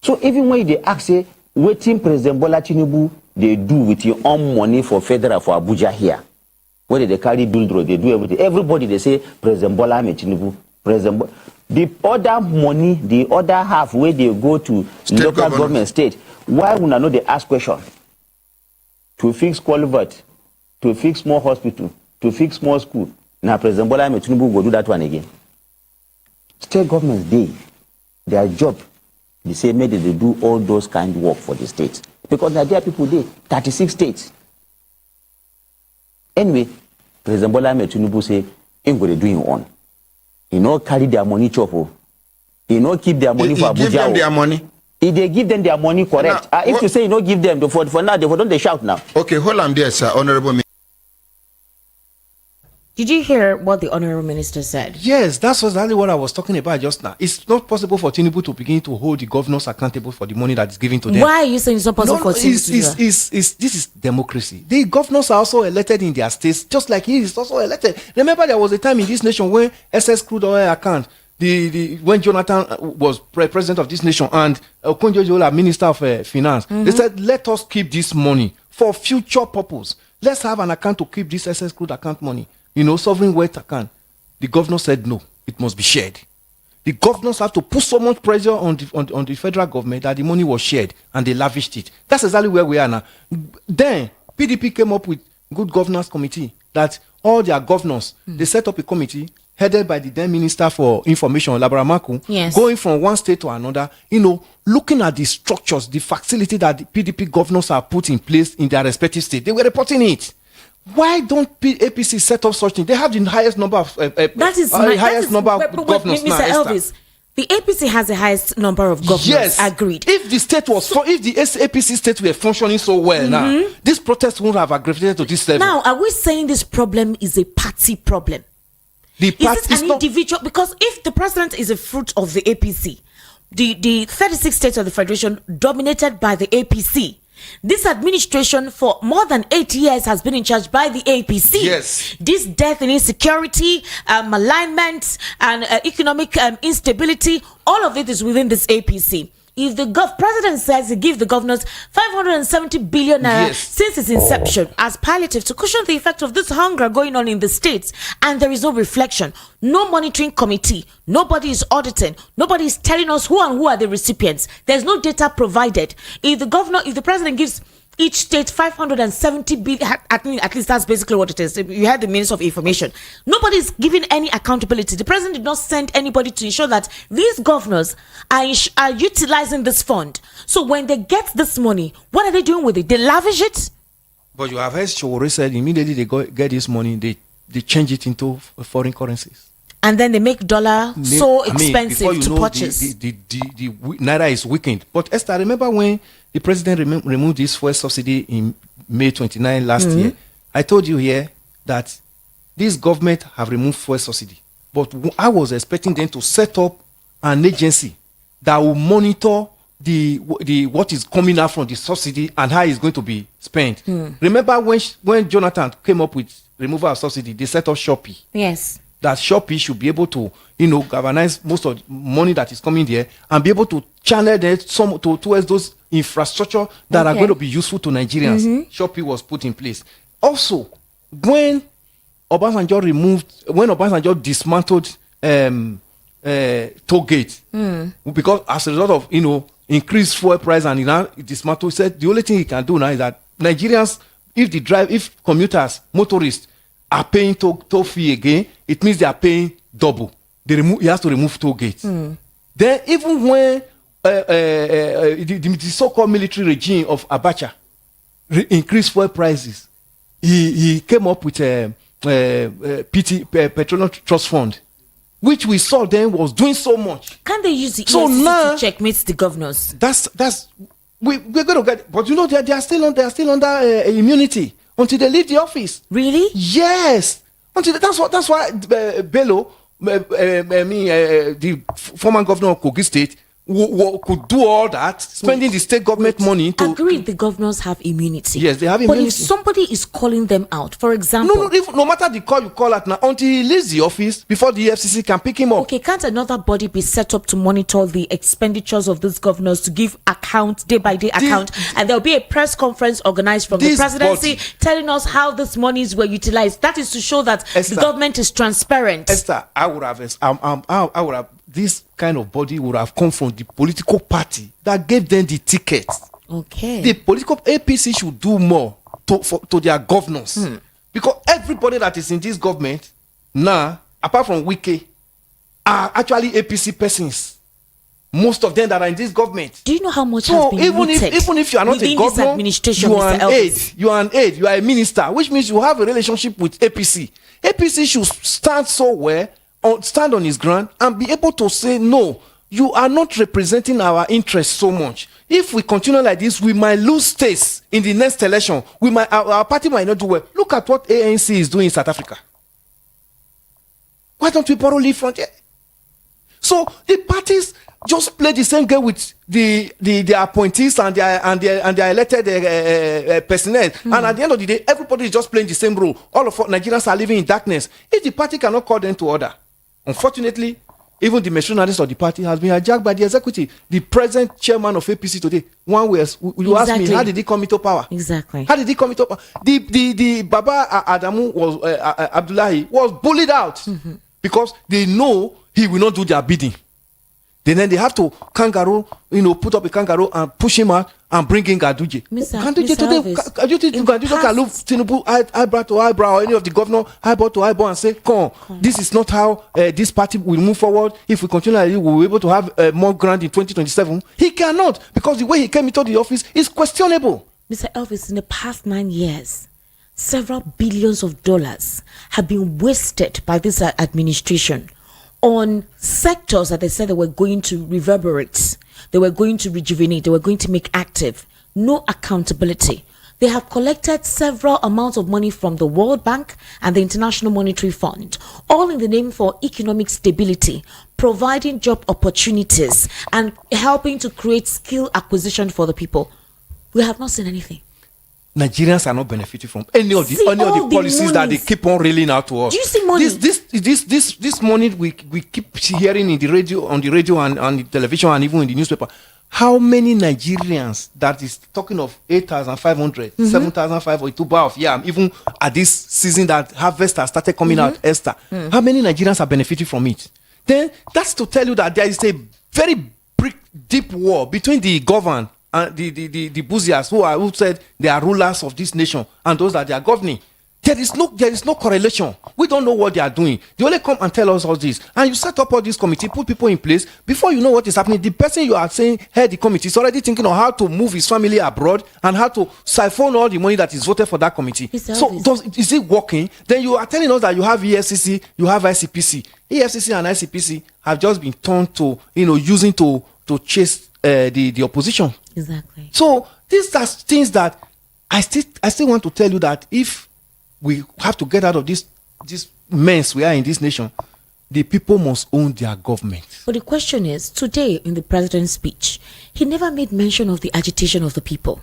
So even when they ask, say, waiting President Bola Tinubu, they do with your own money for federal, for Abuja here. Where they carry build road, they do everything. Everybody, they say, President Bola Ahmed Tinubu, the other money, the other half, where they go to state local government, state, why would I know they ask question? To fix culvert, to fix more hospital, to fix more school. Now President Bola Ahmed Tinubu will do that one again. State governments, their job, they say maybe they do all those kind of work for the states. Because there are people there, 36 states. Anyway, President Bola Ahmed Tinubu say, ain't going to do him on. He not carry their money chop. He not keep their money for Abuja. Give them their money. If they give them their money correct, Now, if you say you don't give them, for now, they shout now. Okay, hold on there, sir. Honorable. Did you hear what the Honorable Minister said? Yes, that's exactly what I was talking about just now. It's not possible for Tinubu to begin to hold the governors accountable for the money that is given to them. Why are you saying it's not possible for Tinubu to do that? This is democracy. The governors are also elected in their states, just like he is also elected. Remember, there was a time in this nation when SS crude oil account, when Jonathan was president of this nation and Okonjo-Iweala, Minister of Finance, they said, let us keep this money for future purpose. Let's have an account to keep this SS crude account money. Sovereign wealth account. The governor said no, it must be shared. The governors have to put so much pressure on the federal government that the money was shared and they lavished it. That's exactly where we are now. Then PDP came up with Good Governance Committee that all their governors, they set up a committee headed by the then Minister for Information, Labaramaku, yes, going from one state to another, looking at the structures, the facility that the PDP governors are put in place in their respective states. They were reporting it. Why don't APC set up such thing? They have the highest number of number of governors now. Mr. Elvis, the APC has the highest number of governors. Yes, agreed. If the state was if the APC state were functioning so well now, this protest wouldn't have aggravated to this level. Now, are we saying this problem is a party problem? Is it an individual? Because if the president is a fruit of the APC, the 36 states of the federation dominated by the APC. This administration for more than 8 years has been in charge by the APC. Yes. This death and insecurity, alignment, and economic instability, all of it is within this APC. If the president says he gives the governors 570 billion naira since its inception as palliative to cushion the effect of this hunger going on in the states, and there is no reflection, no monitoring committee, nobody is auditing, nobody is telling us who are the recipients, there's no data provided. If the president gives each state 570 billion, at least that's basically what it is. You had the Minister of Information. Nobody is giving any accountability. The president did not send anybody to ensure that these governors are utilizing this fund. So when they get this money, what are they doing with it? They lavish it? But you have heard Showore said immediately they get this money, they change it into foreign currencies. And then they make dollar expensive to purchase. The naira is weakened. But Esther, remember when the president removed this fuel subsidy in May 29 last year? I told you here that this government have removed fuel subsidy. But I was expecting them to set up an agency that will monitor the what is coming out from the subsidy and how it's going to be spent. Remember when Jonathan came up with removal of subsidy, they set up Shopee. Yes. That Shopee should be able to, galvanize most of the money that is coming there and be able to channel that towards those infrastructure that are going to be useful to Nigerians. Shopee was put in place. Also, when Obasanjo dismantled toll gate, because as a result of increased fuel price and dismantled, said the only thing he can do now is that Nigerians, if commuters, motorists are paying toll fee again, it means they are paying double. He has to remove toll gates. Then even when the so-called military regime of Abacha increased fuel prices, he came up with a Petroleum Trust Fund, which we saw then was doing so much. Can they use the EFCC to checkmate the governors? We're going to get, but they are still under immunity until they leave the office. Really? Yes. That's why Bello, the former governor of Kogi State, could do all that, spending the state government money to... Agreed, the governors have immunity. Yes, they have immunity. But if somebody is calling them out, for example... No matter the call you call out now, until he leaves the office, before the FCC can pick him up. Okay, can't another body be set up to monitor the expenditures of these governors, to give account, day-by-day account, and there'll be a press conference organized from the presidency telling us how these monies were utilized? That is to show that the government is transparent. Esther, I would have this kind of body would have come from the political party that gave them the ticket. Okay. The political APC should do more to their governors. Because everybody that is in this government now, apart from Wike, are actually APC persons. Most of them that are in this government. Do you know how much has been even if you are not a governor, you are an aide. You are an aide. You are a minister, which means you have a relationship with APC. APC should stand so well, stand on his ground and be able to say no. you are not representing our interests so much. If we continue like this, we might lose states in the next election. Our party might not do well. Look at what ANC is doing in South Africa. Why don't we borrow leave from here? So the parties just play the same game with the appointees and their elected personnel. And at the end of the day, everybody is just playing the same role. All of Nigerians are living in darkness. If the party cannot call them to order, unfortunately, even the machineries of the party has been hijacked by the executive. The present chairman of APC today, you ask me, how did he come into power? Exactly. How did he come into power? The Baba Adamu was Abdullahi was bullied out because they know he will not do their bidding. Then they have to put up a kangaroo and push him out and bring in Ganduje. Ganduje today, Ganduje can look Tinubu eyebrow to eyebrow or any of the governor eyebrow to eyebrow and say, come on, this is not how this party will move forward. If we continue like this, we will be able to have more ground in 2027. He cannot, because the way he came into the office is questionable. Mr. Elvis, in the past 9 years, several billions of dollars have been wasted by this administration on sectors that they said they were going to reverberate, they were going to rejuvenate, they were going to make active. No accountability. They have collected several amounts of money from the World Bank and the International Monetary Fund, all in the name for economic stability, providing job opportunities, and helping to create skill acquisition for the people. We have not seen anything. Nigerians are not benefiting from any of the policies that they keep on railing out to us. Do you see money? This money we keep hearing on the radio and on the television and even in the newspaper. How many Nigerians that is talking of 8,500, 7,500 to buy of yam, even at this season that harvest has started coming out, Esther? How many Nigerians are benefiting from it? Then that's to tell you that there is a very deep war between the governed and the bourgeois who said they are rulers of this nation and those that they are governing. There is no correlation. We don't know what they are doing. They only come and tell us all this. And you set up all this committee, put people in place. Before you know what is happening, the person you are saying head the committee is already thinking of how to move his family abroad and how to siphon all the money that is voted for that committee. So is it working? Then you are telling us that you have EFCC, you have ICPC. EFCC and ICPC have just been turned to using to chase the opposition. Exactly. So these are things that I still want to tell you that if we have to get out of this mess we are in this nation, the people must own their government. But the question is, today in the president's speech, he never made mention of the agitation of the people.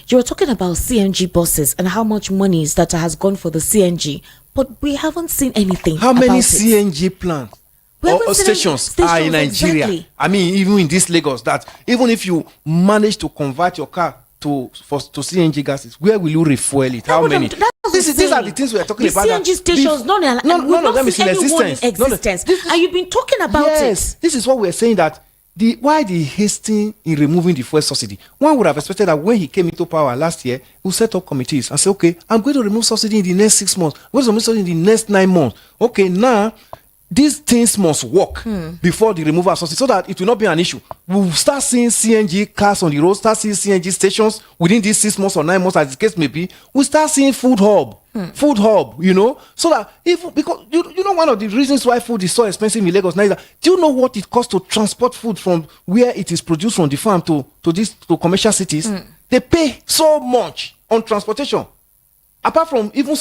You were talking about CNG buses and how much money that has gone for the CNG, but we haven't seen anything. How many about CNG plants or stations are in Nigeria? Exactly. I mean, even in this Lagos, that even if you manage to convert your car to CNG gases, where will you refuel it? How many? These are the things we are talking about. CNG stations, none of them is in existence. And you've been talking about it. Yes, this is what we're saying, that why the hasting in removing the fuel subsidy. One would have expected that when he came into power last year, he would set up committees and say, okay, I'm going to remove subsidy in the next 6 months. I'm going to remove subsidy in the next 9 months. Okay, now these things must work before the removal of subsidy, so that it will not be an issue. We'll start seeing CNG cars on the road, start seeing CNG stations within these 6 months or 9 months, as the case may be. We'll start seeing food hub, so that because one of the reasons why food is so expensive in Lagos now is that, do you know what it costs to transport food from where it is produced from the farm to commercial cities? They pay so much on transportation. Apart from even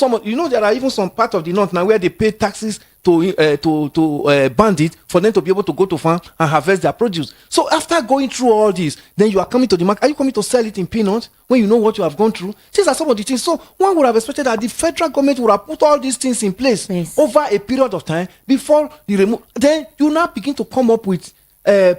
there are even some part of the north now where they pay taxes to bandits for them to be able to go to farm and harvest their produce. So after going through all this, then you are coming to the market. Are you coming to sell it in peanuts when you know what you have gone through? These are some of the things. So one would have expected that the federal government would have put all these things in place over a period of time before the remove. Then you now begin to come up with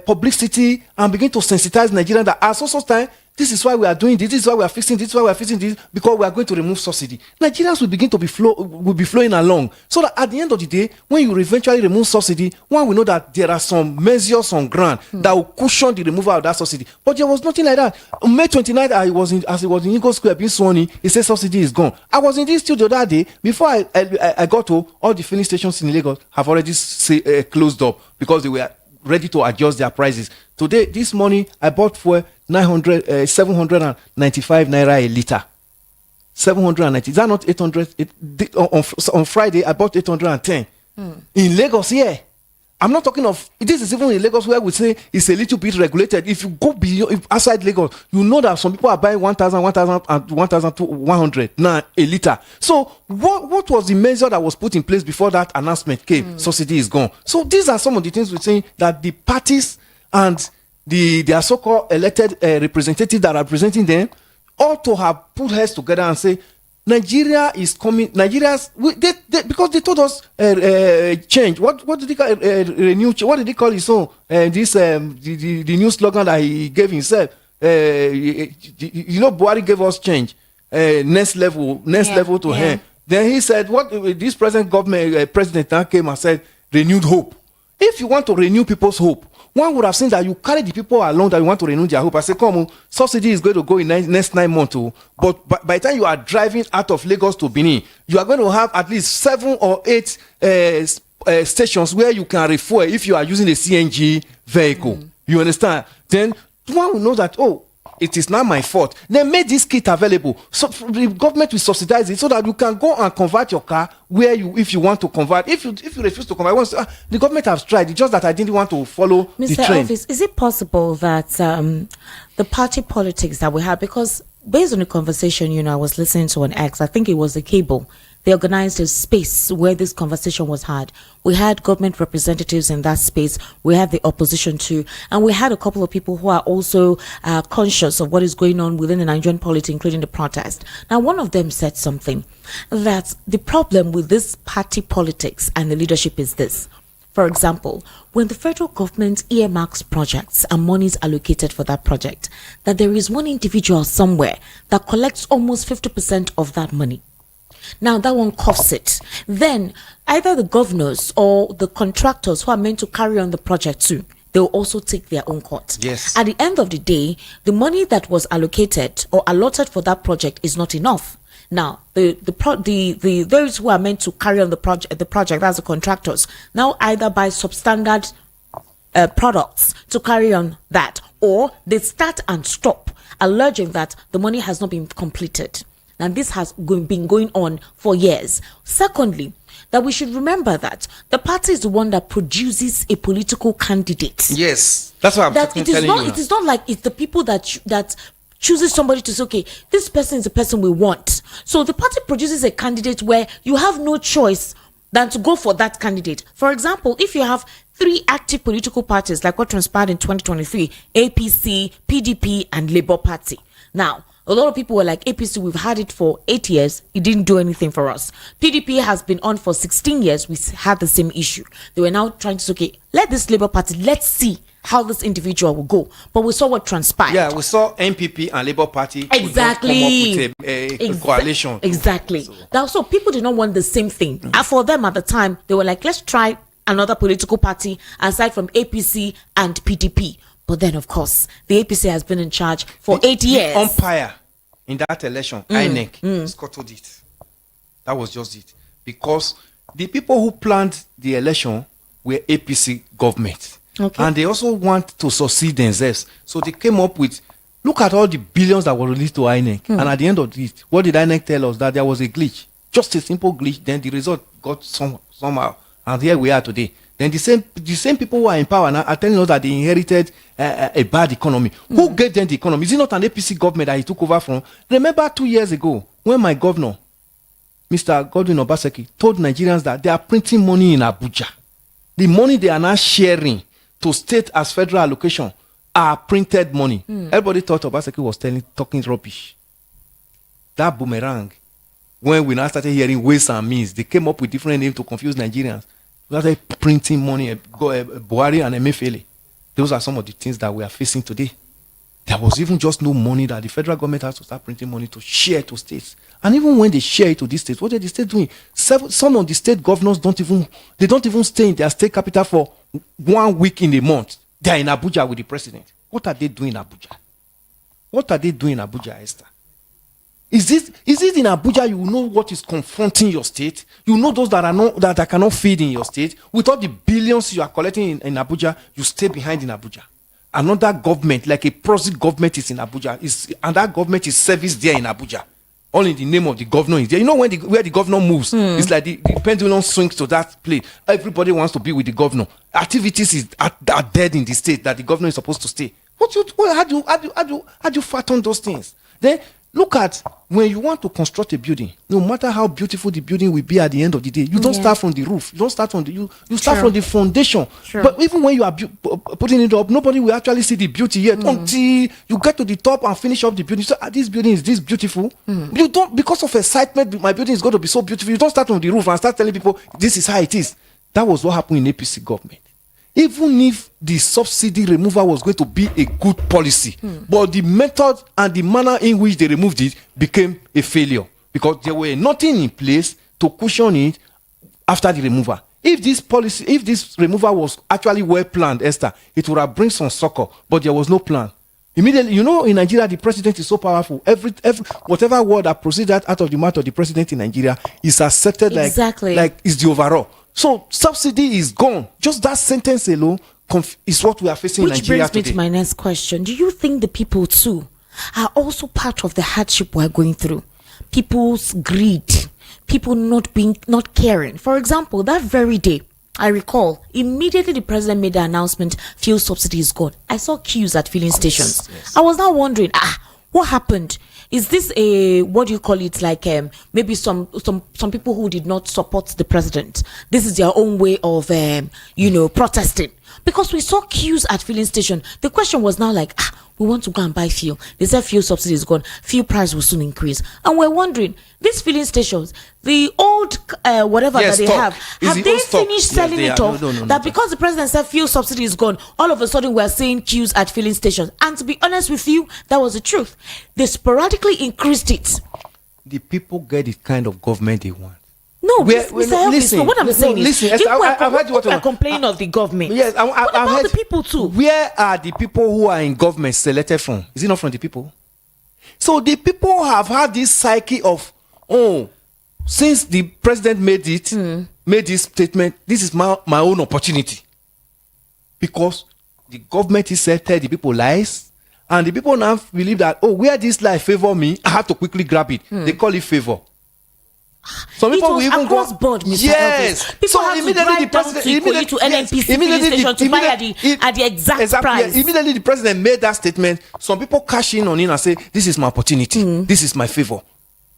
publicity and begin to sensitize Nigerians that at so time, this is why we are doing this. This is why we are fixing this. This is why we are fixing this, because we are going to remove subsidy. Nigerians will begin to be flowing along, so that at the end of the day, when you eventually remove subsidy, one will know that there are some measures on ground that will cushion the removal of that subsidy. But there was nothing like that. On May 29th, as it was in Eagle Square being sworn in, he said subsidy is gone. I was in this studio that day. Before I got to, all the filling stations in Lagos have already closed up because they were ready to adjust their prices. Today, this morning, I bought for 795 naira a liter. 790. Is that not 800? On Friday, I bought 810. In Lagos here. I'm not talking of, this is even in Lagos where we say it's a little bit regulated. If you go beyond, outside Lagos, you know that some people are buying 1,000 and 1,100 now a liter. So what was the measure that was put in place before that announcement came? Subsidy is gone. So these are some of the things we're saying that the parties and their so-called elected representatives that are representing them ought to have put heads together and say, Nigeria is coming. Because they told us change. What did they call renew? What did they call his own? The new slogan that he gave himself. Buhari gave us change. Next level to him. Then he said, what this present government president now came and said, renewed hope. If you want to renew people's hope, one would have seen that you carry the people along that you want to renew their hope. I say, come on, subsidy is going to go in next 9 months. But by the time you are driving out of Lagos to Benin, you are going to have at least 7 or 8 stations where you can refuel if you are using a CNG vehicle. You understand? Then one will know that, it is not my fault. They made this kit available. So the government will subsidize it so that you can go and convert your car if you want to convert. If you refuse to convert, the government has tried. It's just that I didn't want to follow the trend. Mr. Elvis, is it possible that the party politics that we have, because based on the conversation, I was listening to an X, I think it was the cable. They organized a space where this conversation was had. We had government representatives in that space. We had the opposition too. And we had a couple of people who are also conscious of what is going on within the Nigerian polity, including the protest. Now, one of them said something, that the problem with this party politics and the leadership is this. For example, when the federal government earmarks projects and money is allocated for that project, that there is one individual somewhere that collects almost 50% of that money. Now that one coughs it. Then either the governors or the contractors who are meant to carry on the project too, they'll also take their own cut. Yes. At the end of the day, the money that was allocated or allotted for that project is not enough. Now, the those who are meant to carry on the project, that's the contractors, now either buy substandard products to carry on that, or they start and stop, alleging that the money has not been completed. And this has been going on for years. Secondly, that we should remember that the party is the one that produces a political candidate. Yes, that's what I'm telling you. It is not like it's the people that chooses somebody to say, okay, this person is the person we want. So the party produces a candidate where you have no choice than to go for that candidate. For example, if you have 3 active political parties, like what transpired in 2023, APC, PDP, and Labour Party. Now, a lot of people were like, APC, we've had it for 8 years. It didn't do anything for us. PDP has been on for 16 years. We had the same issue. They were now trying to say, okay, let this Labour Party, let's see how this individual will go. But we saw what transpired. Yeah, we saw NPP and Labour Party exactly come up with a coalition. Exactly. So people did not want the same thing. And for them at the time, they were like, let's try another political party aside from APC and PDP. But then, of course, the APC has been in charge for 8 years. The umpire in that election, INEC, scuttled it. That was just it. Because the people who planned the election were APC government. Okay. And they also want to succeed themselves. So they came up with, look at all the billions that were released to INEC. And at the end of it, what did INEC tell us? That there was a glitch. Just a simple glitch. Then the result got somehow. And here we are today. Then the same people who are in power now are telling us that they inherited a bad economy. Who gave them the economy? Is it not an APC government that he took over from? Remember 2 years ago when my governor, Mr. Godwin Obaseki, told Nigerians that they are printing money in Abuja. The money they are now sharing to state as federal allocation are printed money. Everybody thought Obaseki was talking rubbish. That boomerang, when we now started hearing ways and means, they came up with different names to confuse Nigerians. We started printing money, Buhari and Emefiele. Those are some of the things that we are facing today. There was even just no money that the federal government has to start printing money to share to states. And even when they share it to these states, what are the states doing? Some of the state governors don't even stay in their state capital for 1 week in a month. They are in Abuja with the president. What are they doing in Abuja? What are they doing in Abuja, Esther? Is it in Abuja you know what is confronting your state? You know those that cannot feed in your state? With all the billions you are collecting in Abuja, you stay behind in Abuja. Another government, like a proxy government, is in Abuja, and that government is serviced there in Abuja. all in the name of the governor is there. You know, when where the governor moves, it's like the pendulum swings to that place. Everybody wants to be with the governor. Activities are dead in the state that the governor is supposed to stay. How do you fathom those things? Then look at when you want to construct a building. No matter how beautiful the building will be at the end of the day, you don't start from the roof. You don't start from you start from the foundation. But even when you are putting it up, nobody will actually see the beauty yet until you get to the top and finish up the building. So this building is this beautiful. You don't, because of excitement, my building is going to be so beautiful. You don't start from the roof and start telling people this is how it is. That was what happened in APC government. Even if the subsidy removal was going to be a good policy, but the method and the manner in which they removed it became a failure because there were nothing in place to cushion it after the removal. If this removal was actually well planned, Esther, it would have brought some succor, but there was no plan. Immediately, in Nigeria, the president is so powerful. Every whatever word that proceeds out of the mouth of the president in Nigeria is accepted like it's the overall. So subsidy is gone. Just that sentence alone is what we are facing in Nigeria today. Which brings me to my next question. Do you think the people too are also part of the hardship we're going through? People's greed, people not caring. For example, that very day, I recall, immediately the president made the announcement, fuel subsidy is gone. I saw queues at filling stations. Yes. I was now wondering, what happened? Is this like maybe some people who did not support the president? This is their own way of protesting, because we saw queues at filling station. The question was now like, we want to go and buy fuel. They said fuel subsidy is gone. Fuel price will soon increase, and we're wondering, these filling stations, the old that they have they finished selling it off? That because the president said fuel subsidy is gone, all of a sudden we're seeing queues at filling stations. And to be honest with you, that was the truth. They sporadically increased it. The people get the kind of government they want. No, listen. What I'm saying is, I've heard what you're complaining of the government. Yes, what about the people too? Where are the people who are in government selected from? Is it not from the people? So the people have had this psyche of, since the president made this statement, this is my own opportunity. Because the government is said tell the people lies, and the people now believe that, where this lie favor me, I have to quickly grab it. They call it favor. Some people will even go board, Mr. Yes. Elvis. People have to drive down to NNPC filling station to buy at the exact price. Immediately the president made that statement. Some people cash in on it and say, this is my opportunity. This is my favor.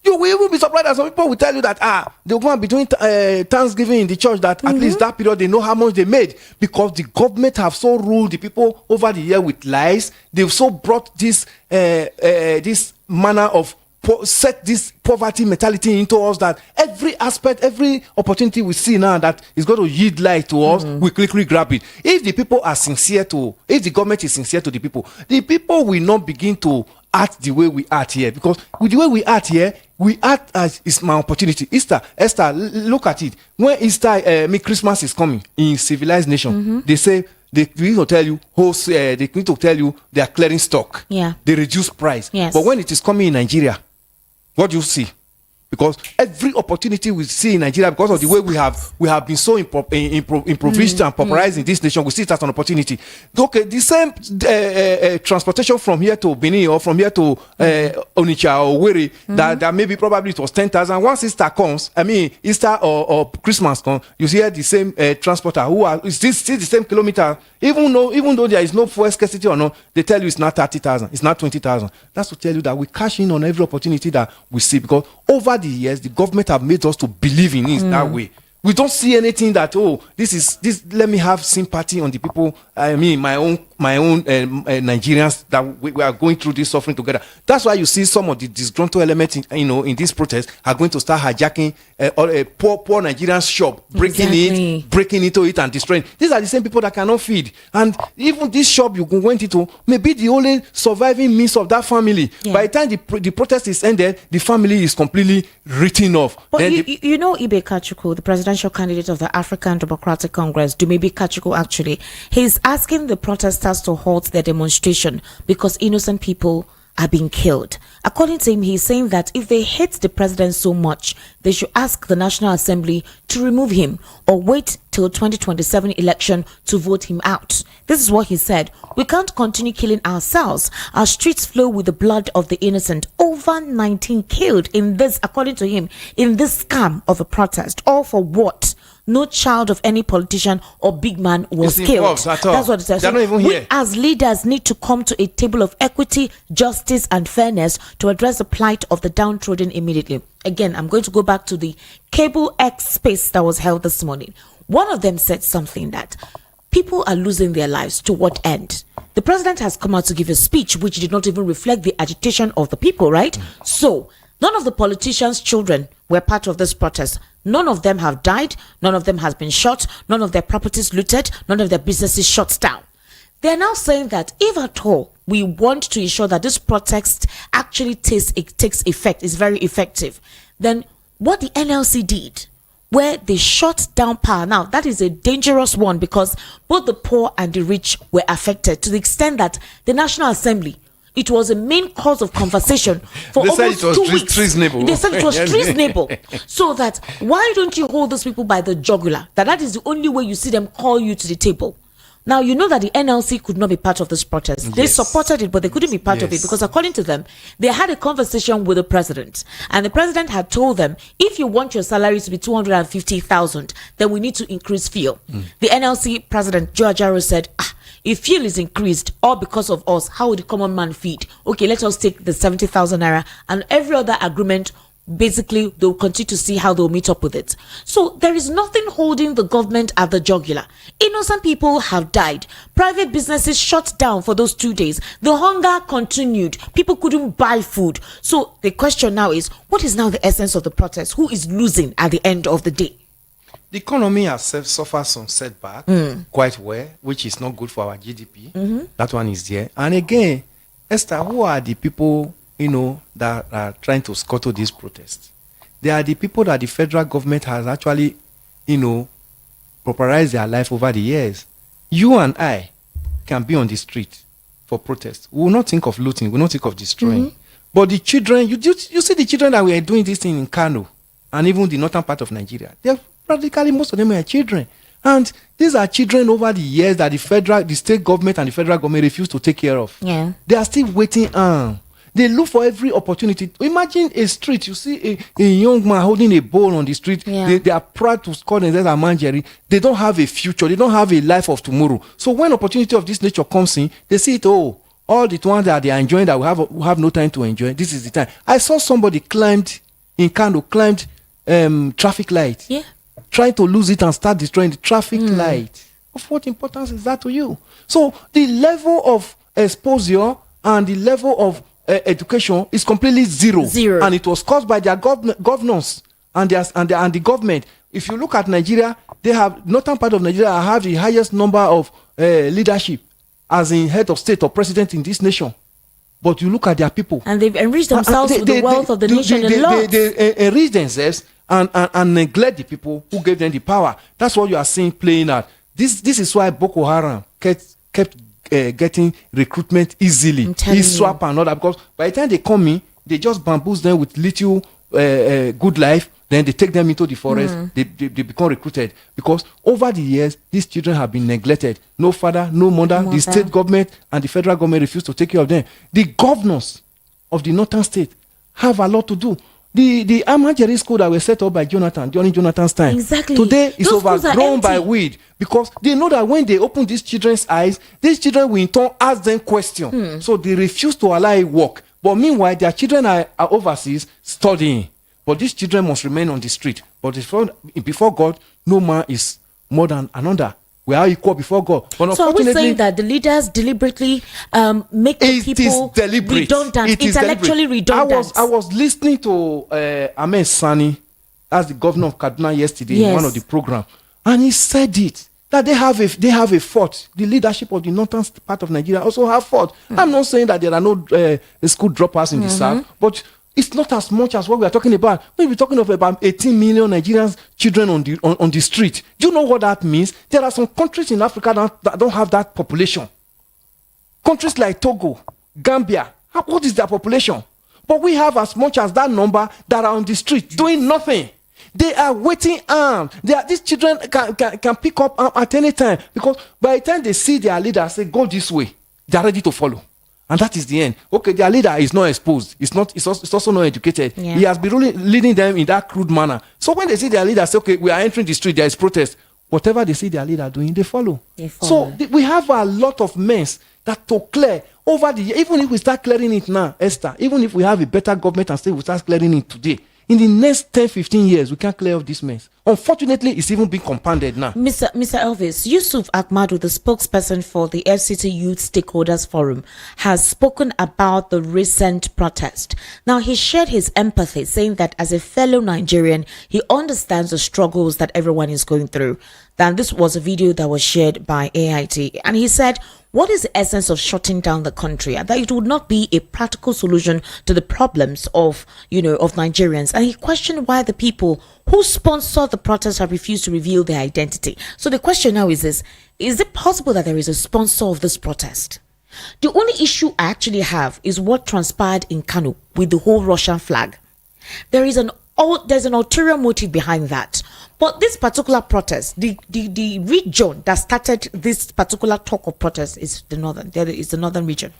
You will even be surprised that some people will tell you that they'll go between Thanksgiving in the church that at least that period they know how much they made, because the government have so ruled the people over the year with lies. They've so brought this manner of set this poverty mentality into us that every aspect, every opportunity we see now that is going to yield light to us, we quickly grab it. If the people are sincere if the government is sincere to the people will not begin to act the way we act here, because with the way we act here, we act as it's my opportunity. Esther, look at it. When Christmas is coming in civilized nation, they say they need to tell you they need to tell you they are clearing stock. Yeah. They reduce price. Yes. But when it is coming in Nigeria, what do you see? Because every opportunity we see in Nigeria, because of the way we have been so improvised and popularized in this nation, we see it as an opportunity. Okay, the same transportation from here to Benin or from here to Onitsha or Owerri, that maybe probably it was 10,000. Once Easter comes, Easter or Christmas comes, you see the same transporter who are still the same kilometer. Even though there is no fuel scarcity or not, they tell you it's not 30,000, it's not 20,000. That's to tell you that we cash in on every opportunity that we see, because over the years the government have made us to believe in it that way. We don't see anything that this let me have sympathy on the people, my own Nigerians, that we are going through this suffering together. That's why you see some of the disgruntled elements in this protest are going to start hijacking a poor Nigerian shop, breaking into it and destroying. These are the same people that cannot feed, and even this shop you went into may be the only surviving means of that family. By the time the protest is ended, the family is completely written off. But Ibe Kachuku, the presidential candidate of the African Democratic Congress, Dumebi Kachuku, actually, he's asking the protesters to halt their demonstration because innocent people are being killed. According to him, he's saying that if they hate the president so much, they should ask the National Assembly to remove him or wait till 2027 election to vote him out. This is what he said. We can't continue killing ourselves. Our streets flow with the blood of the innocent. Over 19 killed in this, according to him, in this scam of a protest. All for what? No child of any politician or big man was killed. That's what it says. They're not even we here. as leaders need to come to a table of equity, justice, and fairness to address the plight of the downtrodden immediately. Again, I'm going to go back to the Cable X space that was held this morning. One of them said something that people are losing their lives. To what end? The president has come out to give a speech which did not even reflect the agitation of the people, right? So, none of the politicians' children were part of this protest. None of them have died. None of them has been shot. None of their properties looted. None of their businesses shut down. They're now saying that if at all we want to ensure that this protest actually takes effect, is very effective, then what the NLC did, where they shut down power. Now, that is a dangerous one because both the poor and the rich were affected to the extent that the National Assembly, it was a main cause of conversation for They almost said it was 2 weeks. treasonable. They said it was treasonable. So that why don't you hold those people by the jugular? That is the only way you see them call you to the table. Now, you know that the NLC could not be part of this protest. They supported it, but they couldn't be part of it because according to them, they had a conversation with the president. And the president had told them, if you want your salary to be 250,000, then we need to increase fuel. The NLC president, Joe Ajaro, said, if fuel is increased all because of us, how would the common man feed? Okay, let us take the 70,000 naira and every other agreement. Basically, they'll continue to see how they'll meet up with it. So there is nothing holding the government at the jugular. Innocent people have died. Private businesses shut down for those 2 days. The hunger continued. People couldn't buy food. So the question now is, what is now the essence of the protest? Who is losing at the end of the day? The economy has suffered some setback quite well, which is not good for our GDP. That one is there. And again, Esther, who are the people, that are trying to scuttle this protest? They are the people that the federal government has actually, pauperized their life over the years. You and I can be on the street for protest. We will not think of looting. We will not think of destroying. But the children, you see the children that were doing this thing in Kano and even the northern part of Nigeria, they're practically, most of them are children. And these are children over the years that the state government and the federal government refuse to take care of. Yeah. They are still waiting on. They look for every opportunity. Imagine a street. You see a young man holding a bowl on the street. Yeah. They are proud to call themselves a manjeri. They don't have a future. They don't have a life of tomorrow. So when opportunity of this nature comes in, they see it, all the ones that they are enjoying that we have no time to enjoy. This is the time. I saw somebody climbed traffic light. Yeah. Trying to lose it and start destroying the traffic light. Of what importance is that to you? So the level of exposure and the level of education is completely zero. And it was caused by their governance and the government. If you look at Nigeria, they have northern part of Nigeria have the highest number of leadership as in head of state or president in this nation. But you look at their people, and they've enriched themselves with the wealth of the nation. They enrich themselves and neglect the people who gave them the power. That's what you are seeing playing out. This is why Boko Haram kept getting recruitment easily. Swap and all that, because by the time they come in, they just bamboozle them with little good life. Then they take them into the forest. They become recruited, because over the years these children have been neglected. No father, no mother. The state government and the federal government refuse to take care of them. The governors of the northern state have a lot to do. The Amajeri school that were set up by Jonathan during Jonathan's time, today is overgrown by weed, because they know that when they open these children's eyes, these children will in turn ask them questions. So they refuse to allow it work. But meanwhile, their children are overseas studying. But these children must remain on the street. But before God, no man is more than another. We are equal before God. But so are we saying that the leaders deliberately make the people redundant, intellectually redundant? I was listening to Ahmed Sani as the governor of Kaduna yesterday in one of the programs, and he said it, that they have a fault. The leadership of the northern part of Nigeria also have fault. I'm not saying that there are no school dropouts in the south, but it's not as much as what we are talking about. We're talking of about 18 million Nigerian children on the street. Do you know what that means? There are some countries in Africa that don't have that population. Countries like Togo, Gambia What is their population? But we have as much as that number that are on the street doing nothing. They are waiting armed. These children can pick up arm at any time, because by the time they see their leader say, go this way, they are ready to follow. And that is the end. Okay, their leader is not exposed. It's also not educated. Yeah. He has been leading them in that crude manner. So when they see their leader say, okay, we are entering the street, there is protest. Whatever they see their leader doing, they follow. So we have a lot of mess that to clear over the year. Even if we start clearing it now, Esther, even if we have a better government and say we start clearing it today, in the next 10, 15 years, we can't clear off this mess. Unfortunately, it's even being compounded now. Mr. Elvis, Yusuf Ahmadu, the spokesperson for the FCT Youth Stakeholders Forum, has spoken about the recent protest. Now, he shared his empathy, saying that as a fellow Nigerian, he understands the struggles that everyone is going through. Then this was a video that was shared by AIT. And he said, what is the essence of shutting down the country? And that it would not be a practical solution to the problems of Nigerians. And he questioned why the people who sponsored the protest have refused to reveal their identity. So the question now is this: is it possible that there is a sponsor of this protest? The only issue I actually have is what transpired in Kano with the whole Russian flag. There's an ulterior motive behind that. But this particular protest, the region that started this particular talk of protest is the northern region.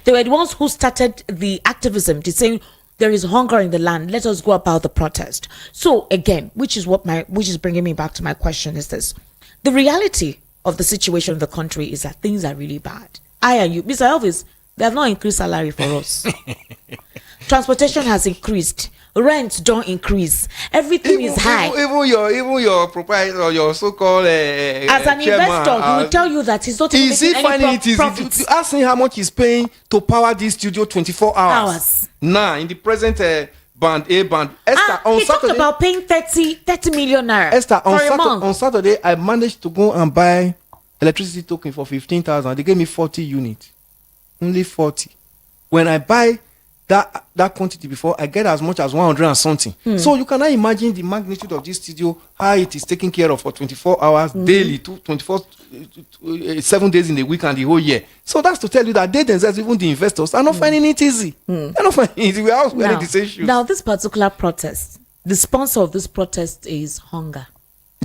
They were the ones who started the activism to say there is hunger in the land. Let us go about the protest. So again, which is bringing me back to my question, is this: the reality of the situation of the country is that things are really bad. I and you, Mr. Elvis, they have not increased salary for us. Transportation has increased. Rents don't increase. Everything is high. Even your proprietor, your so-called as an chairman, investor, he will tell you that he's not making any profit. You ask him how much he's paying to power this studio 24 hours. Now, in the present band, Esther, on he Saturday, talked about paying 30 million naira. Esther, on on Saturday, I managed to go and buy electricity token for 15,000. They gave me 40 units. Only 40. When I buy that quantity before, I get as much as 100 and something. So you cannot imagine the magnitude of this studio, how it is taken care of for 24 hours daily, 7 days in the week and the whole year. So that's to tell you that they themselves, even the investors, are not finding it easy. They're not finding it easy. We are all wearing the same shoes. Now, this particular protest, the sponsor of this protest is hunger.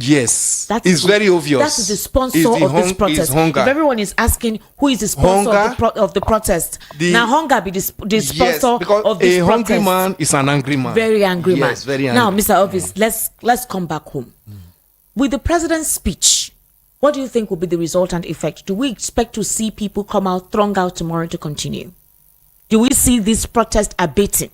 Yes, it's very obvious. That is the sponsor of this protest. If everyone is asking who is the sponsor of the protest, now hunger be the sponsor of this protest. A hungry man is an angry man. Very angry man. Yes, very angry. Now, Mr. Elvis, let's come back home. With the president's speech, what do you think will be the resultant effect? Do we expect to see people come out, throng out tomorrow to continue? Do we see this protest abating?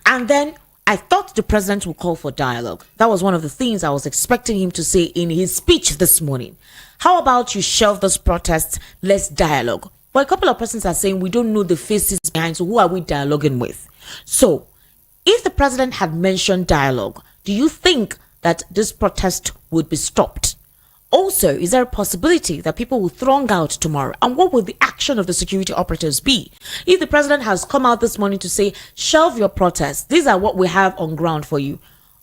And then I thought the president would call for dialogue. That was one of the things I was expecting him to say in his speech this morning. How about you shelve this protest? Let's dialogue. But a couple of persons are saying we don't know the faces behind, so who are we dialoguing with? So, if the president had mentioned dialogue, do you think that this protest would be stopped? Also, is there a possibility that people will throng out tomorrow? And what will the action of the security operatives be? If the president has come out this morning to say, shelve your protests, these are what we have on ground for you.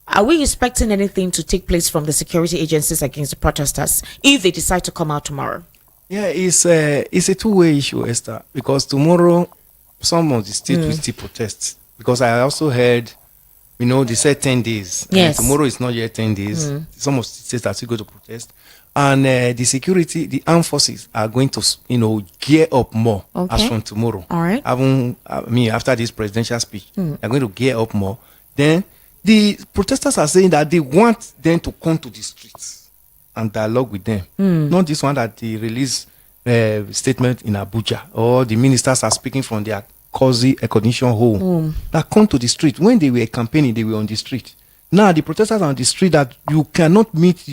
Are we expecting anything to take place from the security agencies against the protesters if they decide to come out tomorrow? Yeah, it's a two-way issue, Esther, because tomorrow some of the states will still protest. Because I also heard, they said 10 days. Yes. And tomorrow is not yet 10 days. Some of the states are still going to protest. And the armed forces are going to, gear up more as from tomorrow. All right. After this presidential speech, they're going to gear up more. Then the protesters are saying that they want them to come to the streets and dialogue with them. Not this one that they release statement in Abuja, or the ministers are speaking from their cozy accommodation home. That come to the street. When they were campaigning, they were on the street. Now the protesters are on the street that you cannot meet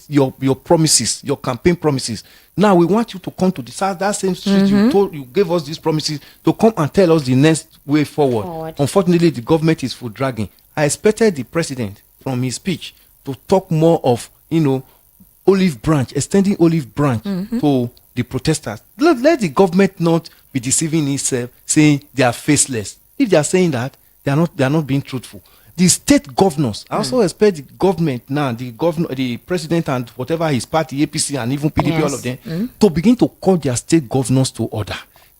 your promises, your campaign promises. Now we want you to come to that same street you gave us these promises to come and tell us the next way forward. Unfortunately, the government is full dragging. I expected the president from his speech to talk more of olive branch, extending olive branch to the protesters. Let the government not be deceiving itself, saying they are faceless. If they are saying that, they are not being truthful. The state governors, I also expect the government now, the president and whatever his party, APC and even PDP, all of them, to begin to call their state governors to order.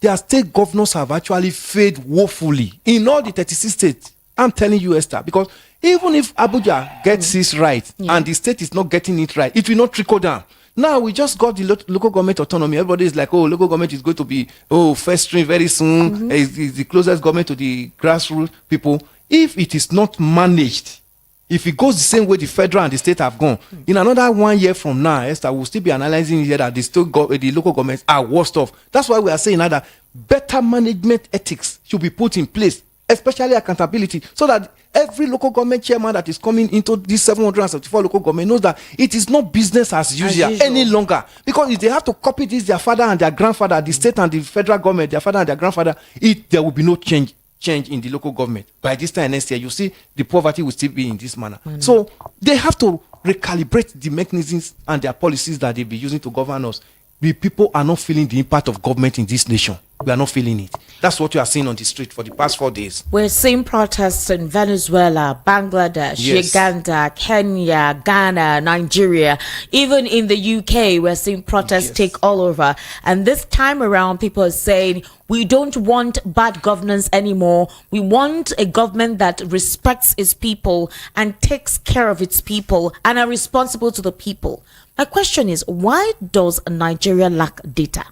their state governors have actually failed woefully in all the 36 states. I'm telling you, Esther, because even if Abuja gets this right and the state is not getting it right, it will not trickle down. Now we just got the local government autonomy. Everybody is like, oh, local government is going to be first string very soon. It's the closest government to the grassroots people. If it is not managed, if it goes the same way the federal and the state have gone, in another 1 year from now, Esther, we'll still be analyzing here that the local governments are worst off. That's why we are saying now that better management ethics should be put in place, especially accountability, so that every local government chairman that is coming into these 774 local government knows that it is not business as usual any longer. Because if they have to copy this, their father and their grandfather, the state and the federal government, their father and their grandfather, there will be no change in the local government. By this time next year, you see the poverty will still be in this manner. So they have to recalibrate the mechanisms and their policies that they be using to govern us. The people are not feeling the impact of government in this nation. We are not feeling it. That's what you are seeing on the street for the past 4 days. We're seeing protests in Venezuela, Bangladesh, Uganda, Kenya, Ghana, Nigeria. Even in the UK, we're seeing protests take all over. And this time around, people are saying, we don't want bad governance anymore. We want a government that respects its people and takes care of its people and are responsible to the people. My question is, why does Nigeria lack data?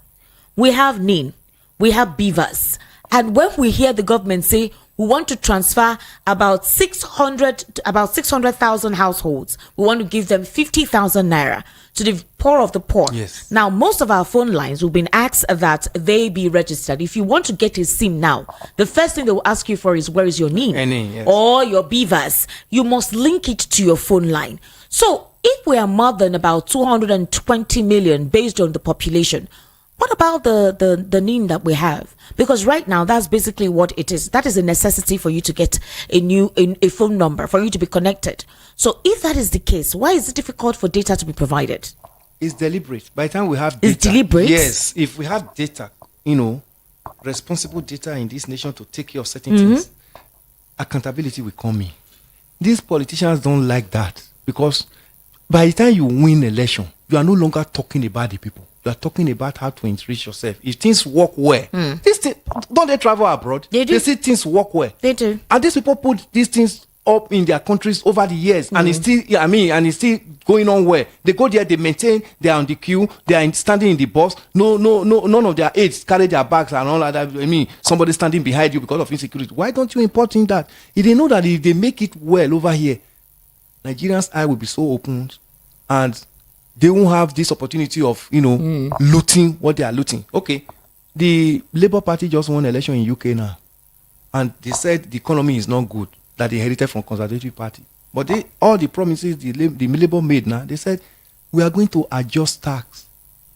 We have NIN, we have beavers, and when we hear the government say we want to transfer about 600,000 households, we want to give them 50,000 naira to the poor of the poor. Yes. Now, most of our phone lines will be asked that they be registered. If you want to get a SIM now, the first thing they will ask you for is, where is your NIN? Or your beavers. You must link it to your phone line. So if we are more than about 220 million based on the population, what about the NIN that we have? Because right now, that's basically what it is. That is a necessity for you to get a phone number, for you to be connected. So if that is the case, why is it difficult for data to be provided? It's deliberate. By the time we have data. It's deliberate? Yes. If we have data, responsible data in this nation to take care of certain things, accountability will come in. These politicians don't like that, because by the time you win election, you are no longer talking about the people. You are talking about how to enrich yourself. If things work well, don't they travel abroad? They do. They see things work well. They do. And these people put these things up in their countries over the years, and it's still, and it's still going on well. They go there, they maintain, they are on the queue, they are standing in the bus. None of their aides carry their bags and all of that. Somebody standing behind you because of insecurity. Why don't you import in that? If they know that if they make it well over here, Nigerians' eye will be so opened, and they won't have this opportunity of, looting what they are looting. Okay, the Labour Party just won election in UK now, and they said the economy is not good, that they inherited from Conservative Party. But all the promises the Labour made now, they said, we are going to adjust tax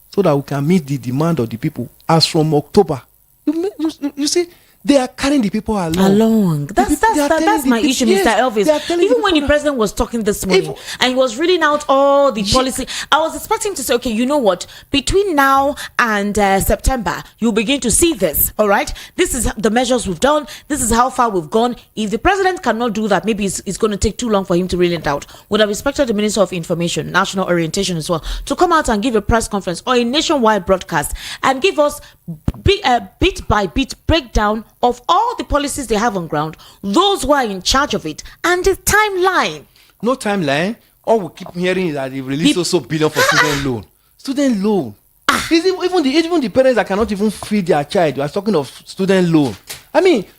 so that we can meet the demand of the people as from October. You see, they are carrying the people along. That's my issue, Mr. Elvis. Even when the president was talking this morning and he was reading out all the policy, I was expecting to say, okay, you know what? Between now and September, you'll begin to see this. All right, this is the measures we've done. This is how far we've gone. If the president cannot do that, maybe it's going to take too long for him to read it out. Would have expected the Minister of Information, National Orientation as well, to come out and give a press conference or a nationwide broadcast and give us bit by bit breakdown of all the policies they have on ground, those who are in charge of it, and the timeline. No timeline. All we keep hearing is that they released also billion for student loan. Student loan. Even the parents that cannot even feed their child, you are talking of student loan.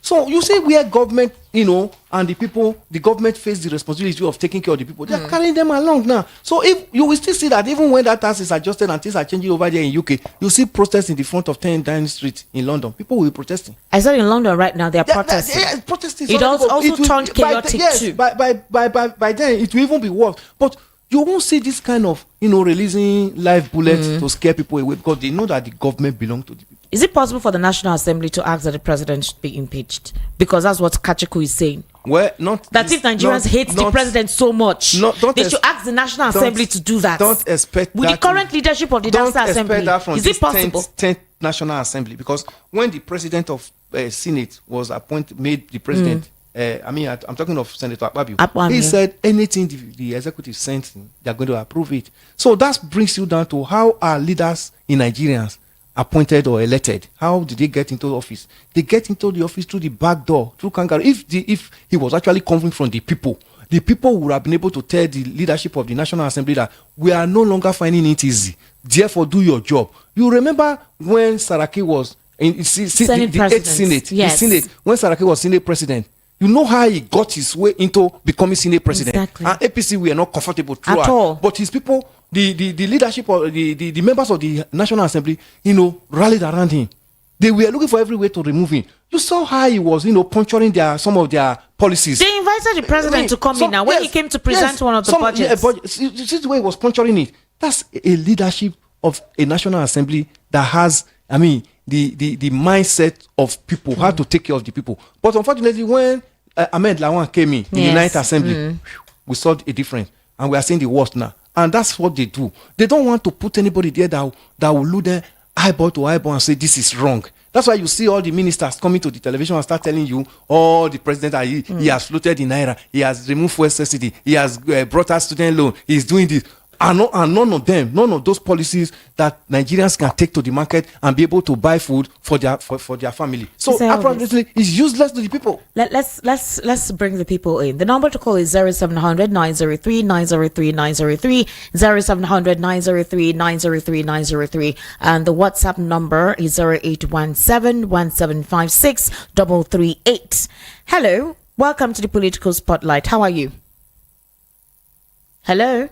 So you see where government, and the government face the responsibility of taking care of the people. They are carrying them along now. So if you will still see that even when that tax is adjusted and things are changing over there in UK, you see protests in the front of 10 Downing Street in London. People will be protesting. I said in London right now, they are protesting. Protesting. It also turned chaotic too. By then, it will even be worse. But you won't see this kind of, releasing live bullets to scare people away, because they know that the government belongs to the people. Is it possible for the National Assembly to ask that the president should be impeached? Because that's what Kachiku is saying. Well, not that if Nigerians hate the president so much, they should ask the National Assembly to do that. Don't expect with that the current leadership of the National Assembly. Is it possible? 10th National Assembly, because when the president of Senate was made the president, I'm talking of Senator Akpabio. He said anything the executive sent him, they're going to approve it. So that brings you down to how our leaders in Nigerians appointed or elected. How did they get into office? They get into the office through the back door, through kangaroo. If he was actually coming from the people would have been able to tell the leadership of the National Assembly that we are no longer finding it easy. Therefore, do your job. You remember when Saraki was in the 8th Senate, yes. the Senate, when Saraki was Senate president, you know how he got his way into becoming Senate president. Exactly. And APC were not comfortable throughout. At all. But his people, the leadership of the members of the National Assembly, rallied around him. They were looking for every way to remove him. You saw how he was, puncturing some of their policies. They invited the president to come in now when he came to present one of the budgets. You see the way he was puncturing it. That's a leadership of a National Assembly that has, the mindset of people, how to take care of the people. But unfortunately, when Ahmed Lawan came in the Ninth Assembly, we saw a difference, and we are seeing the worst now. And that's what they do. They don't want to put anybody there that will look there eyeball to eyeball and say this is wrong. That's why you see all the ministers coming to the television and start telling you, the president, he has floated in Naira, he has removed fuel subsidy, he has brought us student loan, he's doing this. And none of those policies that Nigerians can take to the market and be able to buy food for their family. So apparently it's useless to the people. Let's bring the people in. The number to call is 0700 903 903 903, 0700 903 903 903, and the WhatsApp number is 0817 1756 338. Hello, welcome to the Political Spotlight. How are you? Hello.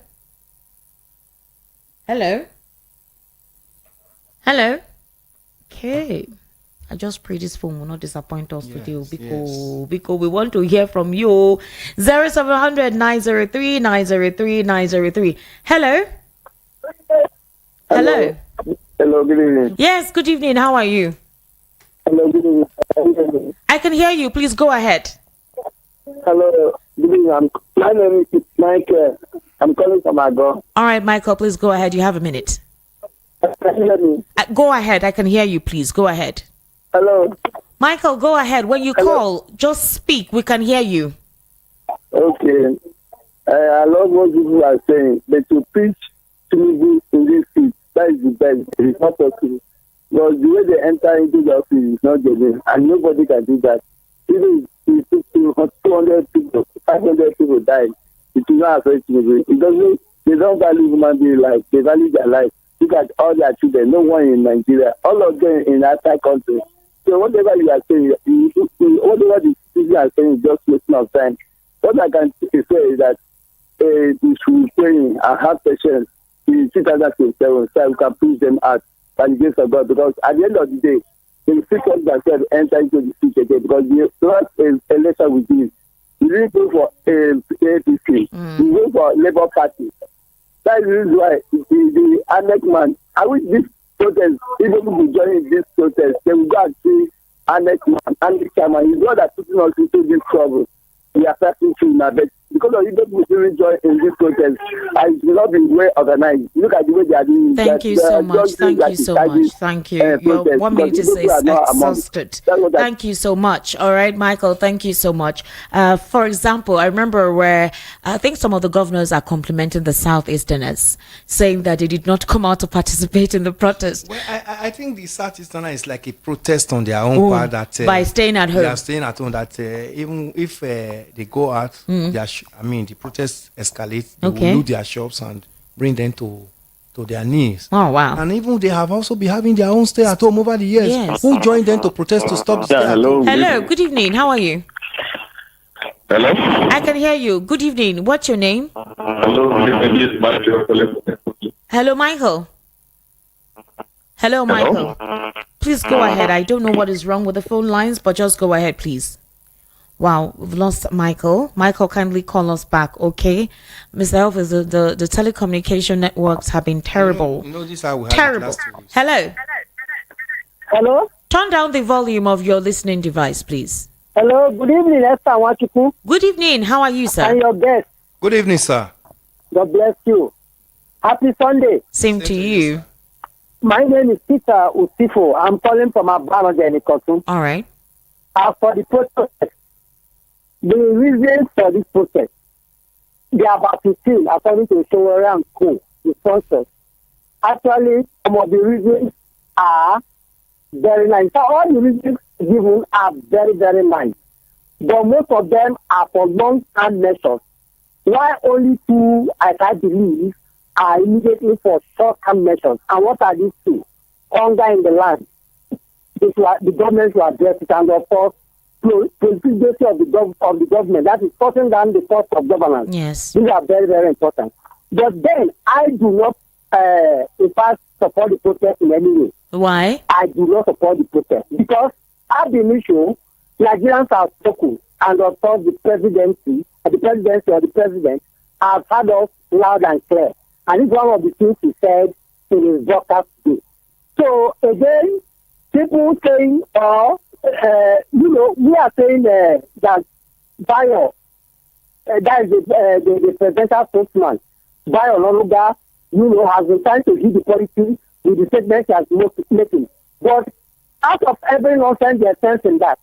Hello. Okay. I just pray this phone will not disappoint us today because we want to hear from you. 0700 903 903 903. Hello. Hello, good evening. Yes, good evening. How are you? Hello, good evening. I can hear you. Please go ahead. Hello, good evening. My name is Michael. I'm calling from Ago. All right, Michael, please go ahead. You have a minute. Can you hear me? Go ahead. I can hear you. Please go ahead. Hello. Michael, go ahead. When you call, just speak. We can hear you. Okay. I love what people are saying, but to preach Tinubu in this seat, that is the best. It is not possible. Because the way they enter into the office is not genuine, and nobody can do that. Even if 200 people, 500 people died, it will not affect Tinubu. It doesn't. They don't value human being life. They value their life. Look at all their children. No one in Nigeria. All of them in outside countries. So whatever you are saying, whatever the people are saying is just wasting of time. What I can say is that we should be praying and have patience in 2027 so we can push them out by the grace of God. Because at the end of the day, they will still come themselves enter into the seat again. Because the last election we did, we didn't go for APC. We went for Labour Party. That is the reason why the Anek man, I wish this protest, people will join this protest, they will go and see Anek man, Anek chairman. He's the one that putting us into this trouble. We are passing through now, but because of you don't really join in this protest, it will not be well organized. Look at the way they are doing. Thank you so much. Thank you so much. Thank you. Your 1 minute is exhausted. Thank you so much. All right, Michael, thank you so much. For example, I remember where I think some of the governors are complimenting the Southeasterners, saying that they did not come out to participate in the protest. Well, I think the Southeasterners is like a protest on their own part that by staying at home. They are staying at home. That even if they go out, the protests escalate. They will loot their shops and bring them to their knees. Oh wow! And even they have also been having their own stay at home over the years. Yes. Who joined them to protest to stop the stay at hello. home? Hello. Good evening. How are you? Hello. I can hear you. Good evening. What's your name? Hello. Hello, Michael. Hello, Michael. Please go ahead. I don't know what is wrong with the phone lines, but just go ahead, please. Wow, we've lost Michael. Michael, kindly call us back, okay? Mr. Elvis, the telecommunication networks have been terrible. This is how we had terrible. last 2 weeks. Hello. Hello? Turn down the volume of your listening device, please. Hello, good evening, Esther Wachuku. Good evening. How are you, sir? And your guest. Good evening, sir. God bless you. Happy Sunday. Same to you. My name is Peter Usifo. I'm calling from Abalonja in Ikosun. All right. As for the protest, the reasons for this protest, they are about 15, according to Showere and Co., the sponsors. Actually, some of the reasons are very nice. So all the reasons given are very, very nice. But most of them are for long-term measures. Why only two, as I believe, are immediately for short-term measures? And what are these two? Hunger in the land. The government will address it, and of course, profitability of the government. That is cutting down the cost of governance. Yes. These are very, very important. But then I do not, in fact, support the protest in any way. Why? I do not support the protest because at the initial, Nigerians have spoken, and of course the presidency or the president have had us loud and clear. And it's one of the things he said in his broadcast today. So again, people saying, we are saying that Bayo, that is the presidential spokesman, Bayo Lonuga, has been trying to hit the policy with the statement he has making. But out of every nonsense, there's sense in that.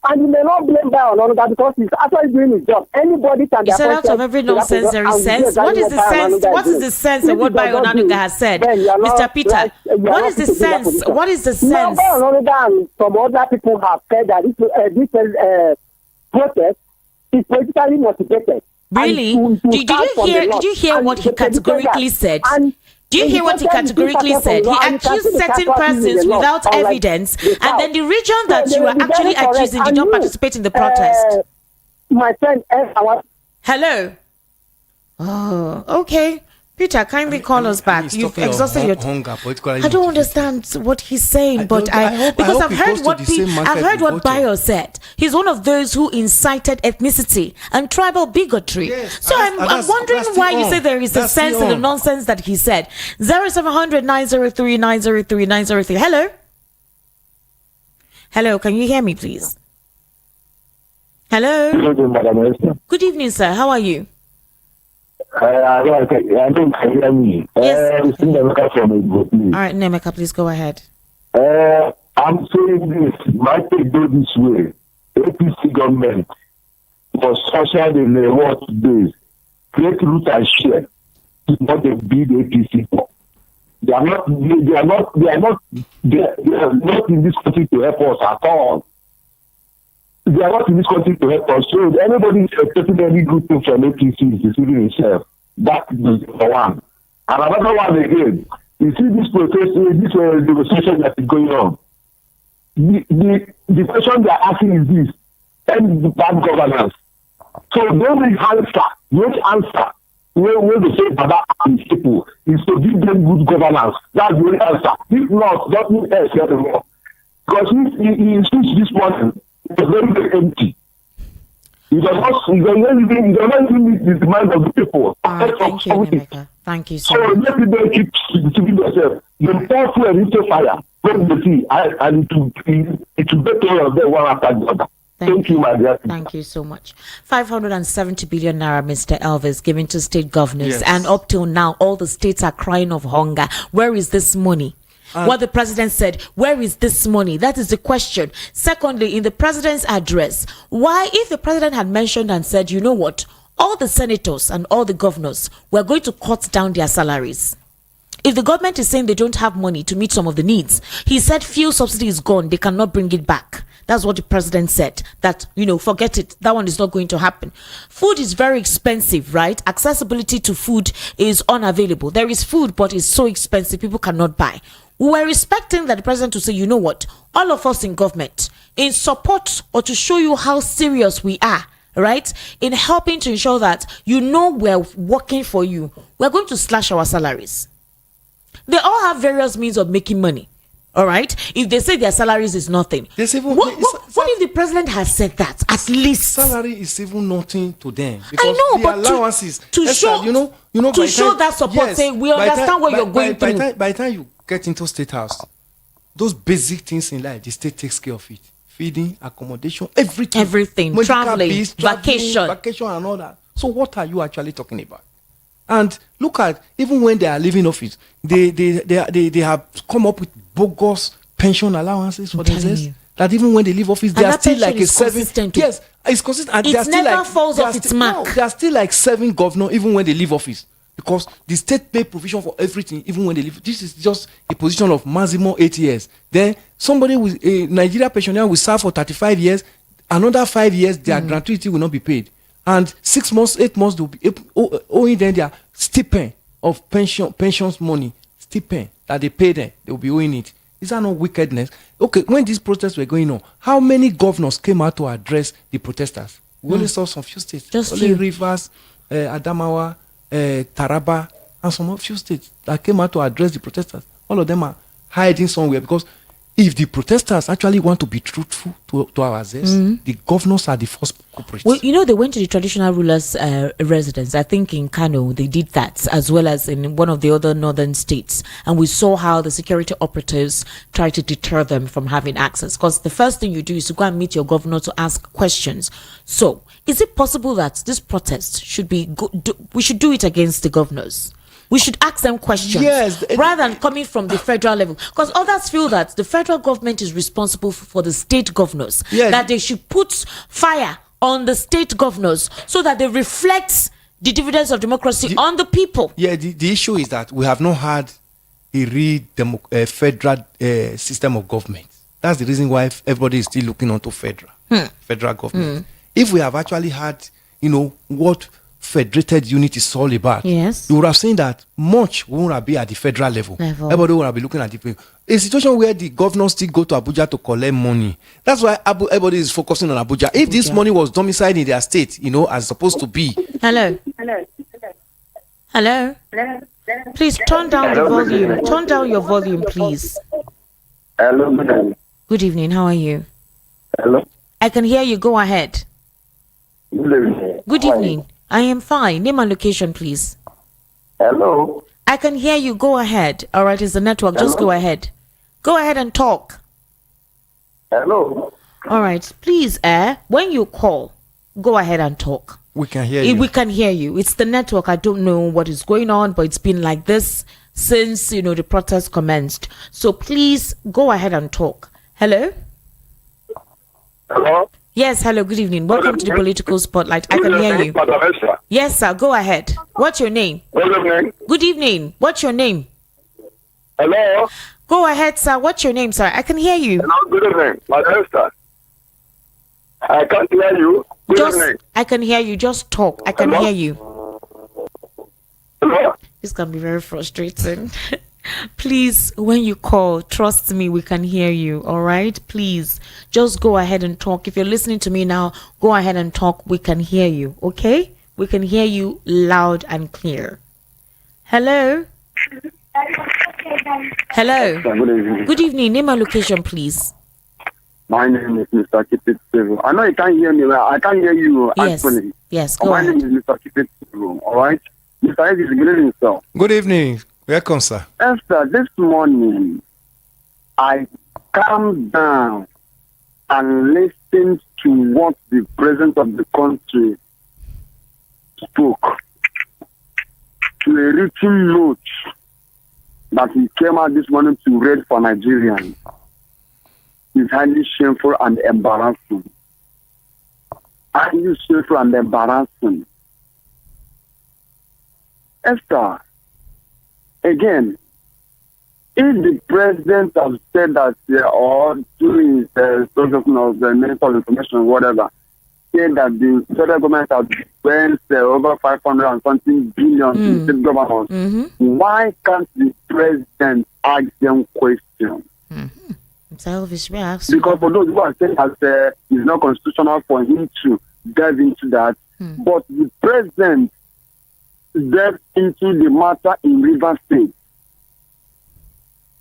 And you may not blame Bayo Lonuga because he's actually doing his job. Anybody can be said out of every nonsense there is sense. What is the sense? What is the sense of what Bayo Lonuga has said? Mr. Peter, what is the sense? What is the sense? Bayo Lonuga and some other people have said that this protest is politically motivated. Really? Did you hear what he categorically said? Do you hear what he categorically said? He accused certain persons without evidence, and then the region that you are actually accusing did not participate in the protest. My friend, hello. Oh, okay. Peter, kindly call us back. You've exhausted your hunger. I don't understand what he's saying, but because I've heard what Bayo said. He's one of those who incited ethnicity and tribal bigotry. Yes, so I'm wondering why you say there is a sense in the nonsense that he said. 0700 903 903 903. Hello. Hello, can you hear me, please? Hello. Good evening, sir. How are you? I think I hear me. Yes. All right, Nemeka, please go ahead. I'm saying this. My take go this way. APC government for social and reward days create root and share. It's not the big APC. They are not in this country to help us at all. They are not in this country to help us. So anybody expecting any good thing from APC is deceiving himself. That is the one. And another one again. You see this protest, this demonstration that is going on. The question they are asking is this: end the bad governance. So they will answer. The answer when they say about these people is to give them good governance. That's the only answer. If not, nothing else anymore. Because if he speaks this morning, it's very, very empty. He does not even meet the demand of the people. Thank you, Nemeka. Thank you so much. So let people keep deceiving themselves. They pour fuel into fire, from the sea, and it will get all of them one after the other. Thank you, my dear. Thank you so much. 570 billion naira, Mr. Elvis, given to state governors. Yes. And up till now, all the states are crying of hunger. Where is this money? What the president said, where is this money? That is the question. Secondly, in the president's address, why, if the president had mentioned and said, you know what, all the senators and all the governors were going to cut down their salaries. If the government is saying they don't have money to meet some of the needs, he said fuel subsidy is gone, they cannot bring it back. That's what the president said, that, forget it. That one is not going to happen. Food is very expensive, right? Accessibility to food is unavailable. There is food, but it's so expensive, people cannot buy. We were expecting that the president to say, you know what, all of us in government, in support or to show you how serious we are, right, in helping to ensure that we're working for you, we're going to slash our salaries. They all have various means of making money. All right. If they say their salaries is nothing, what if the president has said that? At least salary is even nothing to them. I know, but allowances to show that support, yes, say we understand what you're going through. By the time you get into state house, those basic things in life, the state takes care of it: feeding, accommodation, everything, traveling, vacation, and all that. So what are you actually talking about? And look at, even when they are leaving office, they have come up with bogus pension allowances for themselves. That even when they leave office, they are still like a 7. Yes, it's consistent. And it never falls off its mark. No, they are still like 7 governors even when they leave office. because the state pay provision for everything, even when they leave. This is just a position of maximum 8 years. Then somebody with a Nigeria pensioner will serve for 35 years. Another 5 years, their gratuity will not be paid. And 6 months, 8 months, they'll be owing them their stipend of pensions money, stipend that they pay them. They'll be owing it. Is that not wickedness? Okay, when these protests were going on, how many governors came out to address the protesters? We only saw some few states. Just only few. Rivers, Adamawa, Taraba, and some few states that came out to address the protesters. All of them are hiding somewhere, because if the protesters actually want to be truthful to ourselves, the governors are the first culprits. Well, you know, they went to the traditional rulers' residence. I think in Kano they did that, as well as in one of the other northern states. And we saw how the security operatives tried to deter them from having access. Because the first thing you do is to go and meet your governor to ask questions. So, is it possible that this protest should be we should do it against the governors? We should ask them questions, yes, rather than coming from the federal level, because others feel that the federal government is responsible for the state governors, yes, that they should put fire on the state governors so that they reflect the dividends of democracy on the people. Yeah, the issue is that we have not had a real federal system of government. That's the reason why everybody is still looking onto federal government. If we have actually had, what federated unit is all about, yes, you would have seen that much won't have been at the federal level. Everybody would have been looking at a situation where the governors still go to Abuja to collect money. That's why everybody is focusing on Abuja. If this money was domiciled in their state, as supposed to be. Hello. Please turn down the volume. Turn down your volume, please. Hello. Good evening. How are you? Hello. I can hear you. Go ahead. Good evening. I am fine. Name and location, please. Hello. I can hear you. Go ahead. All right, it's the network. Just go ahead. Go ahead and talk. Hello. All right. Please, when you call, go ahead and talk. We can hear you. We can hear you. It's the network. I don't know what is going on, but it's been like this since, the protest commenced. So please go ahead and talk. Hello? Hello. Yes, hello, good evening. Welcome to the Political Spotlight. I can hear you. Yes, sir, go ahead. What's your name? Good evening. Good evening. What's your name? Hello. Go ahead, sir. What's your name, sir? I can hear you. Hello, good evening. Madam, sir. I can't hear you. Good evening. I can hear you. Just talk. I can hear you. Hello. This can be very frustrating. Please, when you call, trust me, we can hear you. All right, please just go ahead and talk. If you're listening to me now, go ahead and talk. We can hear you. Okay, we can hear you loud and clear. Hello. Good evening. Name and location, please. My name is Mr. Kipit Sevo. I know you can't hear me. I can't hear you. Yes, go My ahead. name is Mr. Kipit Sevo. All right. Mr. Ed is good evening, sir. Good evening. Welcome, sir. Esther, this morning, I calmed down and listened to what the president of the country spoke, to a written note that he came out this morning to read for Nigerians. It's highly shameful and embarrassing. Highly shameful and embarrassing. Esther, again, if the president has said that, or during his presentation of the Minister of Information or whatever, said that the federal government has spent over 500 and something billion to state governors, why can't the president ask them questions? Because for those who are saying that it's not constitutional for him to delve into that, but the president delved into the matter in Rivers State,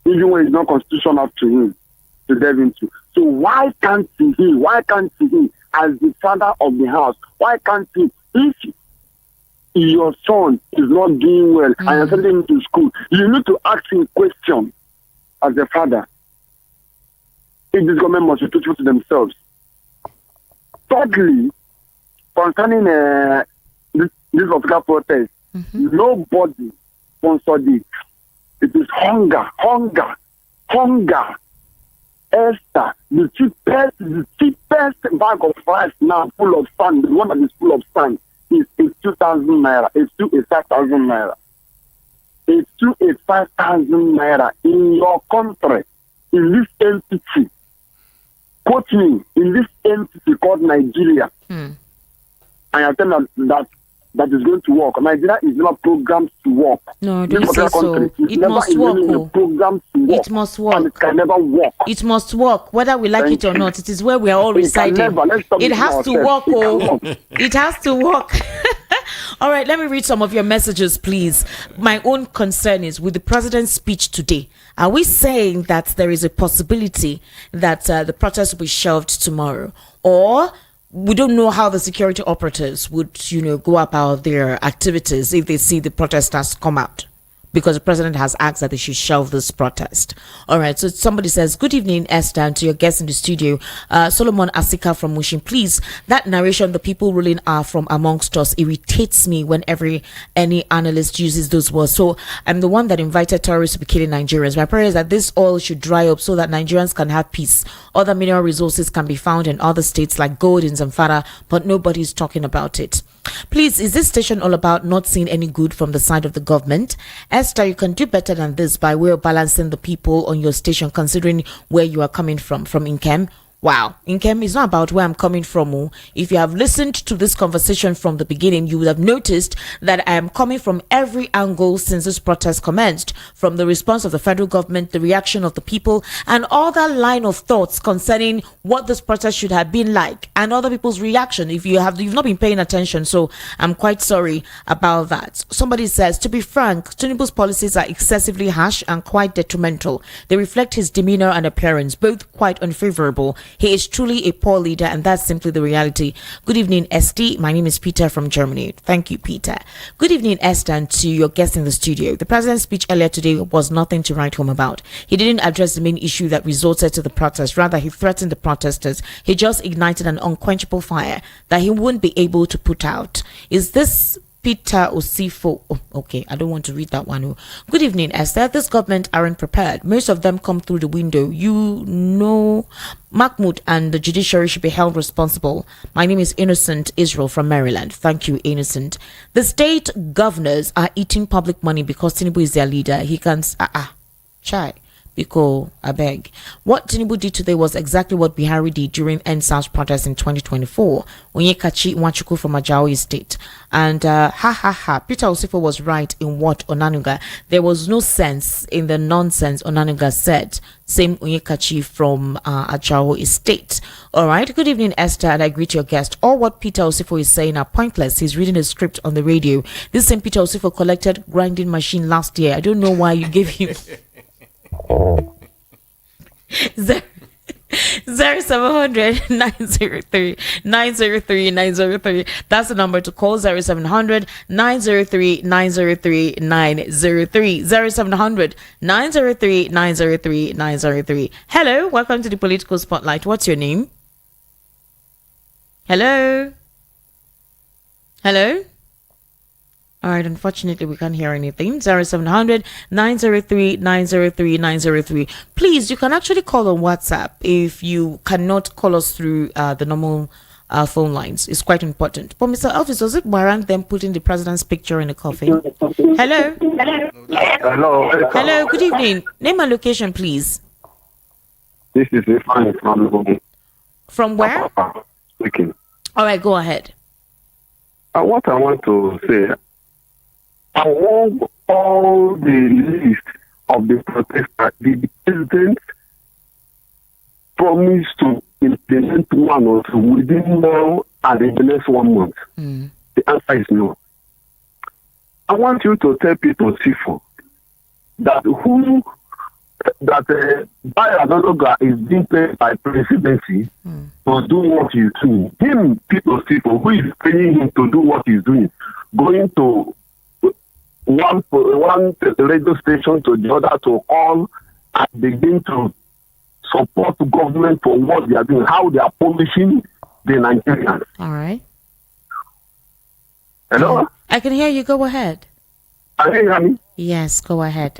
even when it's not constitutional to him to delve into. So why can't he, as the father of the house, why can't he, if your son is not doing well and you're sending him to school, you need to ask him questions as a father. If this government must be truthful to themselves. Thirdly, concerning this particular protest, nobody sponsored it. It is hunger. Esther, the cheapest bag of rice now full of sand, the one that is full of sand, is 2,000 naira. It's 5,000 naira. 25,000 naira in your country, in this entity, quote me, in this entity called Nigeria, and I tell them that is going to work. Nigeria is not programmed to work. No, do you say so? It must work. It must work. And it can never work. It must work, whether we like it or not. It is where we are all residing. It has to work, oh. It has to work. All right, let me read some of your messages, please. My own concern is with the president's speech today. Are we saying that there is a possibility that the protest will be shelved tomorrow? Or we don't know how the security operatives would, go about their activities if they see the protesters come out, because the president has asked that they should shelve this protest. All right, so somebody says, good evening, Esther, and to your guests in the studio. Solomon Asika from Mushin, please, that narration the people ruling are from amongst us irritates me whenever any analyst uses those words. So I'm the one that invited terrorists to be killing Nigerians. My prayer is that this oil should dry up so that Nigerians can have peace. Other mineral resources can be found in other states like gold in Zamfara, but nobody's talking about it. Please, is this station all about not seeing any good from the side of the government? Esther, you can do better than this by way of balancing the people on your station, considering where you are coming from Inkem. Wow, Inkem is not about where I'm coming from. If you have listened to this conversation from the beginning, you would have noticed that I am coming from every angle since this protest commenced, from the response of the federal government, the reaction of the people, and all that line of thoughts concerning what this protest should have been like, and other people's reaction. If you've not been paying attention, so I'm quite sorry about that. Somebody says, to be frank, Tinubu's policies are excessively harsh and quite detrimental. They reflect his demeanor and appearance, both quite unfavorable. He is truly a poor leader, and that's simply the reality. Good evening, ST. My name is Peter from Germany. Thank you, Peter. Good evening, Esther, and to your guests in the studio. The president's speech earlier today was nothing to write home about. He didn't address the main issue that resulted to the protest. Rather, he threatened the protesters. He just ignited an unquenchable fire that he wouldn't be able to put out. Is this Peter Osifo? Oh, okay, I don't want to read that one. Good evening, Esther. This government aren't prepared. Most of them come through the window. Mahmoud and the judiciary should be held responsible. My name is Innocent Israel from Maryland. Thank you, Innocent. The state governors are eating public money because Tinubu is their leader. He can chai. Because I beg. What Tinubu did today was exactly what Buhari did during NSAS protest in 2024. Onyekachi Nwachukwu from Ajaoi State. And Peter Osifo was right in what Onanuga. There was no sense in the nonsense Onanuga said. Same Onyekachi from Ajaoi State. All right. Good evening, Esther, and I greet your guest. All what Peter Osifo is saying are pointless. He's reading a script on the radio. This same Peter Osifo collected grinding machine last year. I don't know why you gave him 0700 903 903 903. That's the number to call. 0700 903 903 903. 0700 903 903 903. Hello, welcome to the Political Spotlight. What's your name? Hello. All right, unfortunately, we can't hear anything. 0700 903 903 903. Please, you can actually call on WhatsApp if you cannot call us through the normal phone lines. It's quite important. But Mr. Elvis, was it warrant them putting the president's picture in the coffin? Hello? Hello, good evening. Name and location, please. This is Ifan from where? Speaking. All right, go ahead. What I want to say, among all the list of the protesters, the president promised to implement one or two within now and the next 1 month. The answer is no. I want you to tell people, Sifo, that by analoga is being paid by presidency to do what he's doing. Him, people, Sifo, who is paying him to do what he's doing, going to one radio station to the other to call and begin to support the government for what they are doing, how they are punishing the Nigerians. All right. Hello? I can hear you. Go ahead. Can you hear me? Yes, go ahead.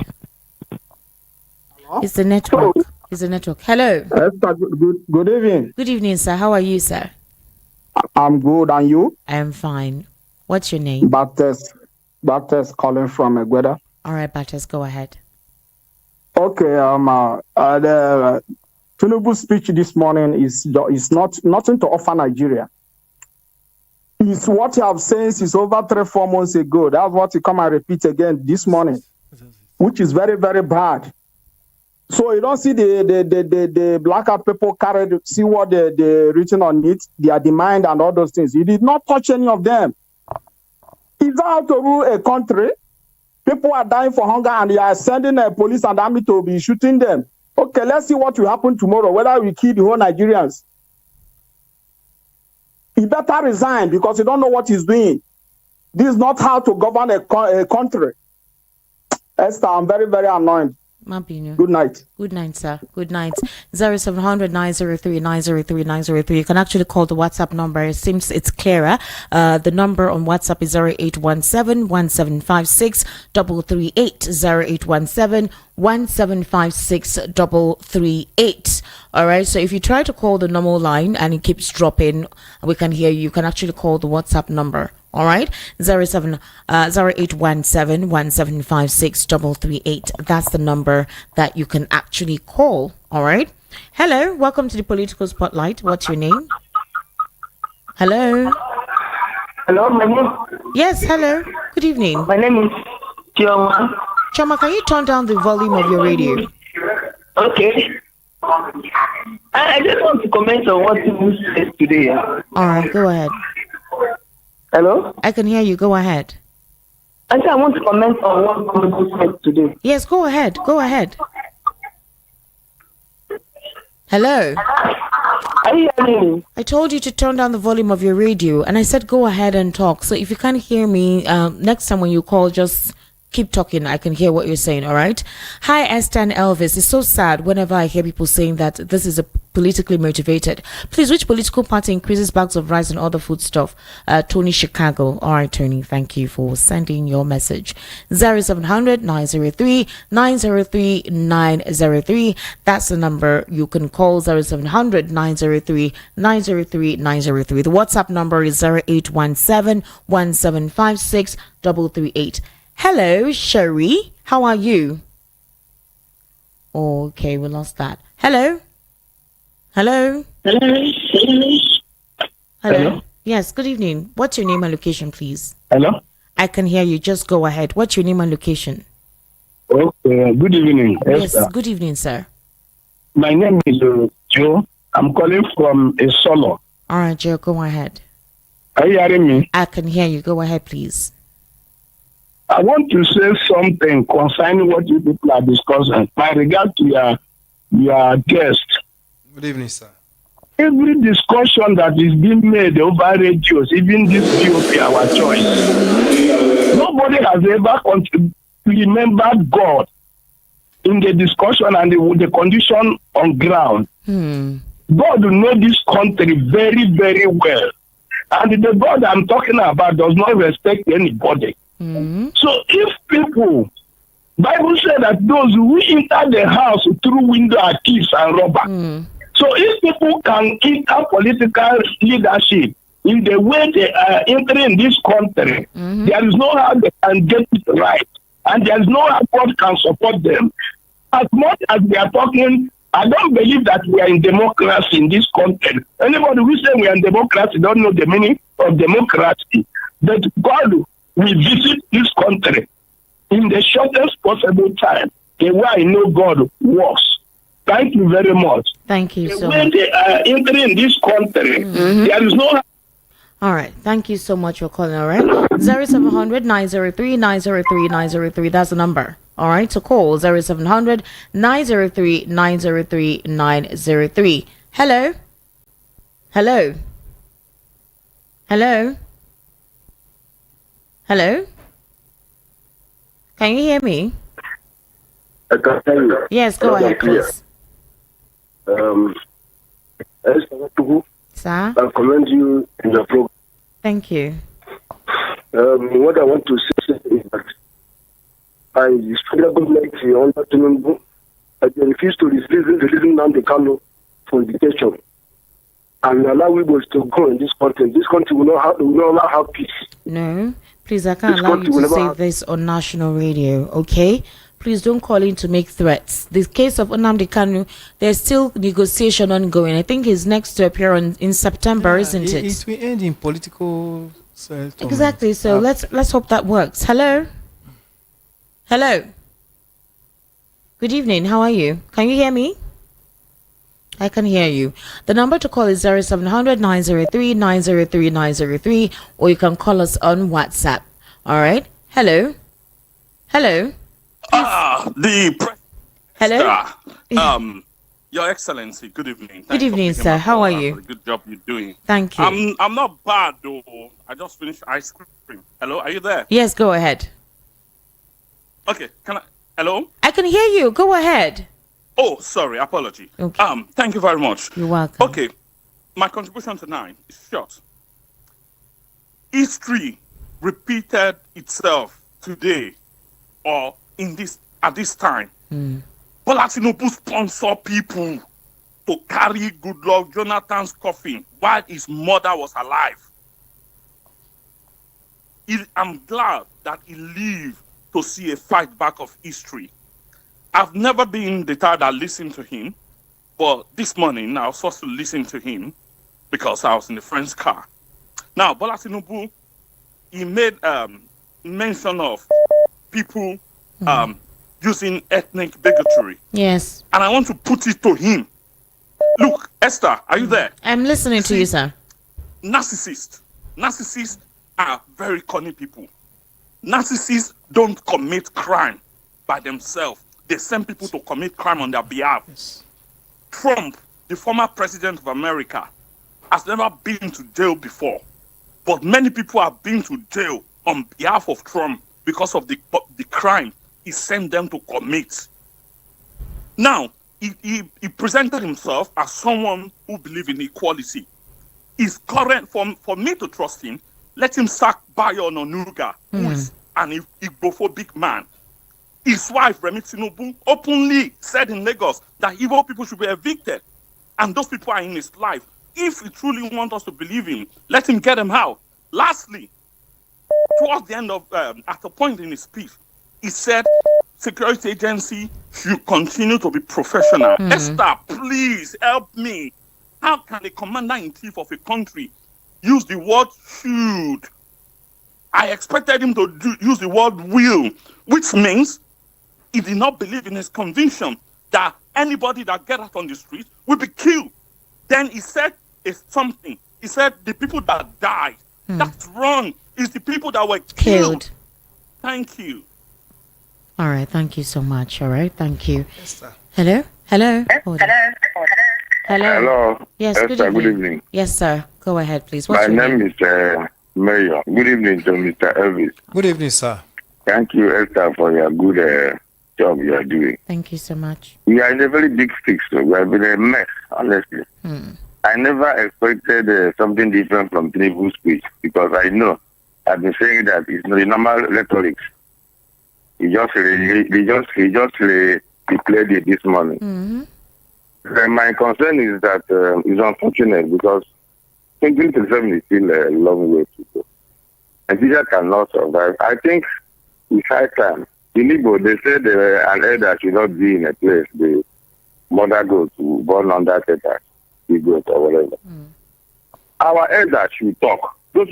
It's the network. It's the network. Hello. Good evening. Good evening, sir. How are you, sir? I'm good. And you? I am fine. What's your name? Baptist calling from Egueda. All right, Batters, go ahead. Okay. The Tinubu's speech this morning is nothing to offer Nigeria. It's what you have said since over 3-4 months ago. That's what you come and repeat again this morning, which is very, very bad. So you don't see the blackout people carried, see what they written on it, their demand and all those things. You did not touch any of them. Is that how to rule a country? People are dying for hunger and you are sending a police and army to be shooting them. Okay, let's see what will happen tomorrow, whether we kill the whole Nigerians. He better resign because he don't know what he's doing. This is not how to govern a country. Esther, I'm very, very annoyed. Good night. Good night, sir. Good night. 0700 903 903 903. You can actually call the WhatsApp number. It seems it's clearer. The number on WhatsApp is 0817 1756 338. 0817 1756 338. All right. So if you try to call the normal line and it keeps dropping, we can hear you. You can actually call the WhatsApp number. All right, 0817 1756 338. That's the number that you can actually call. All right. Hello, welcome to the Political Spotlight. What's your name? Hello. Hello, my name. Yes, hello. Good evening. My name is Chioma. Chioma, can you turn down the volume of your radio? Okay. I just want to comment on what you said today. All right, go ahead. Hello? I can hear you. Go ahead. I want to comment on what you said today. Yes, go ahead. Go ahead. Hello? Are you hearing me? I told you to turn down the volume of your radio, and I said go ahead and talk. So if you can't hear me, next time when you call, just keep talking. I can hear what you're saying, all right? Hi, Esther and Elvis. It's so sad whenever I hear people saying that this is a politically motivated. Please, which political party increases bags of rice and other food stuff? Tony Chicago. All right, Tony, thank you for sending your message. 0700 903 903 903. That's the number you can call. 0700 903 903 903. The WhatsApp number is 0817 1756 338. Hello, Sherry. How are you? Okay, we lost that. Hello? Hello? Hello? Hello? Yes, good evening. What's your name and location, please? Hello? I can hear you. Just go ahead. What's your name and location? Okay, good evening. Yes, good evening, sir. My name is Joe. I'm calling from a solo. All right, Joe, go ahead. Are you hearing me? I can hear you. Go ahead, please. I want to say something concerning what you people are discussing. By regard to your guest. Good evening, sir. Every discussion that is being made over radios, even this POP, our choice, nobody has ever remembered God in the discussion and the condition on ground. God will know this country very, very well. And the God I'm talking about does not respect anybody. So if people, Bible said that those who enter the house through window are thieves and robbers. So if people can enter political leadership in the way they are entering this country, there is no how they can get it right. And there is no how God can support them. As much as we are talking, I don't believe that we are in democracy in this country. Anybody who says we are in democracy don't know the meaning of democracy. But God will visit this country in the shortest possible time, the way I know God works. Thank you very much. Thank you so much. When they are entering this country, there is no... All right. Thank you so much for calling, all right? 0700 903 903 903. That's the number. All right. So call 0700 903 903 903. Hello? Hello? Hello? Hello? Can you hear me? I can hear you. Yes, go ahead, please. Sir? I commend you in your program. Thank you. What I want to say is that the federal government under Tinubu, they refuse to release Nnamdi Kano for detention. and allow Igbos to grow in this country will not have peace. No, please, I can't allow you to say this on national radio, okay? Please don't call in to make threats. The case of Nnamdi Kanu, there's still negotiation ongoing. I think he's next to appear in September, isn't it? It will end in political settlement. Exactly. So let's hope that works. Hello. Good evening. How are you? Can you hear me? I can hear you. The number to call is 0700 903 903 903, or you can call us on WhatsApp. All right. Hello. The Hello. Your Excellency. Good evening. Good evening, sir. How are you? Good job you're doing. Thank you. I'm not bad though. I just finished ice cream. Hello, are you there? Yes, go ahead. Okay. Hello. I can hear you. Go ahead. Oh, sorry. Apology. Okay. Thank you very much. You're welcome. Okay. My contribution tonight is short. History repeated itself today or at this time. Bola Tinubu sponsor people to carry Goodluck Jonathan's coffin while his mother was alive. I'm glad that he lived to see a fight back of history. I've never been the type that listened to him, but this morning I was forced to listen to him because I was in a friend's car. Now, Bola Tinubu, he made mention of people using ethnic bigotry. Yes. And I want to put it to him. Look, Esther, are you there? I'm listening to you, sir. Narcissists are very cunning people. Narcissists don't commit crime by themselves. They send people to commit crime on their behalf. Yes. Trump, the former president of America, has never been to jail before. But many people have been to jail on behalf of Trump because of the crime he sent them to commit. Now, he presented himself as someone who believes in equality. His current, for me to trust him, let him sack Bayo Onanuga, who is an Igbophobic man. His wife, Remi Tinubu, openly said in Lagos that Igbo people should be evicted. And those people are in his life. If he truly wants us to believe him, let him get them out. Lastly, towards the end of, at a point in his speech, he said security agency should continue to be professional. Esther, please help me. How can a commander-in-chief of a country use the word should? I expected him to use the word will, which means he did not believe in his conviction that anybody that get out on the street will be killed. Then he said something. He said the people that died. That's wrong. It's the people that were killed. Thank you. All right. Thank you so much. All right. Thank you. Esther. Hello. Hello. Yes. Esther, good evening. Yes, sir. Go ahead, please. My name is Mayor. Good evening to Mr. Elvis. Good evening, sir. Thank you, Esther, for your good job you are doing. Thank you so much. We are in a very big fix. So we have been a mess, honestly. I never expected something different from Tinubu's speech because I know I've been saying that it's not the normal rhetoric. He just declared it this morning. My concern is that it's unfortunate because 2027 is still a long way to go. Nigeria cannot survive. I think it's high time. In Igbo, they said an elder should not be in a place the mother goes to born under tether, he goes or whatever. Our elders should talk. Those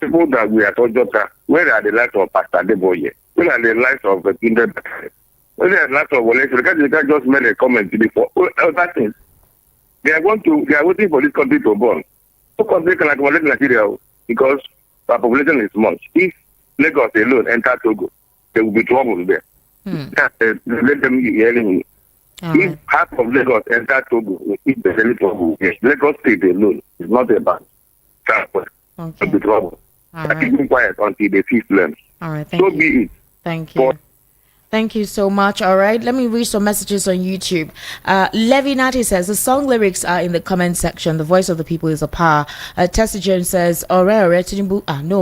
people that we are talking about, where are the likes of Pastor Deboye? Where are the likes of Kinder? Where are the likes of Wale? The guy just made a comment before. Other things. They are waiting for this country to burn. No country can accommodate Nigeria because our population is much. If Lagos alone enter Togo, there will be trouble there. Let them be hearing me. If half of Lagos enter Togo, if there's any trouble, yes, Lagos State alone is not a bad transport. There will be trouble. Keep quiet until they see flames. All right, thank you. Be it. Thank you. Thank you so much. All right, let me read some messages on YouTube. Levi Nati says the song lyrics are in the comment section. The voice of the people is a power. Tessie Jones says, no,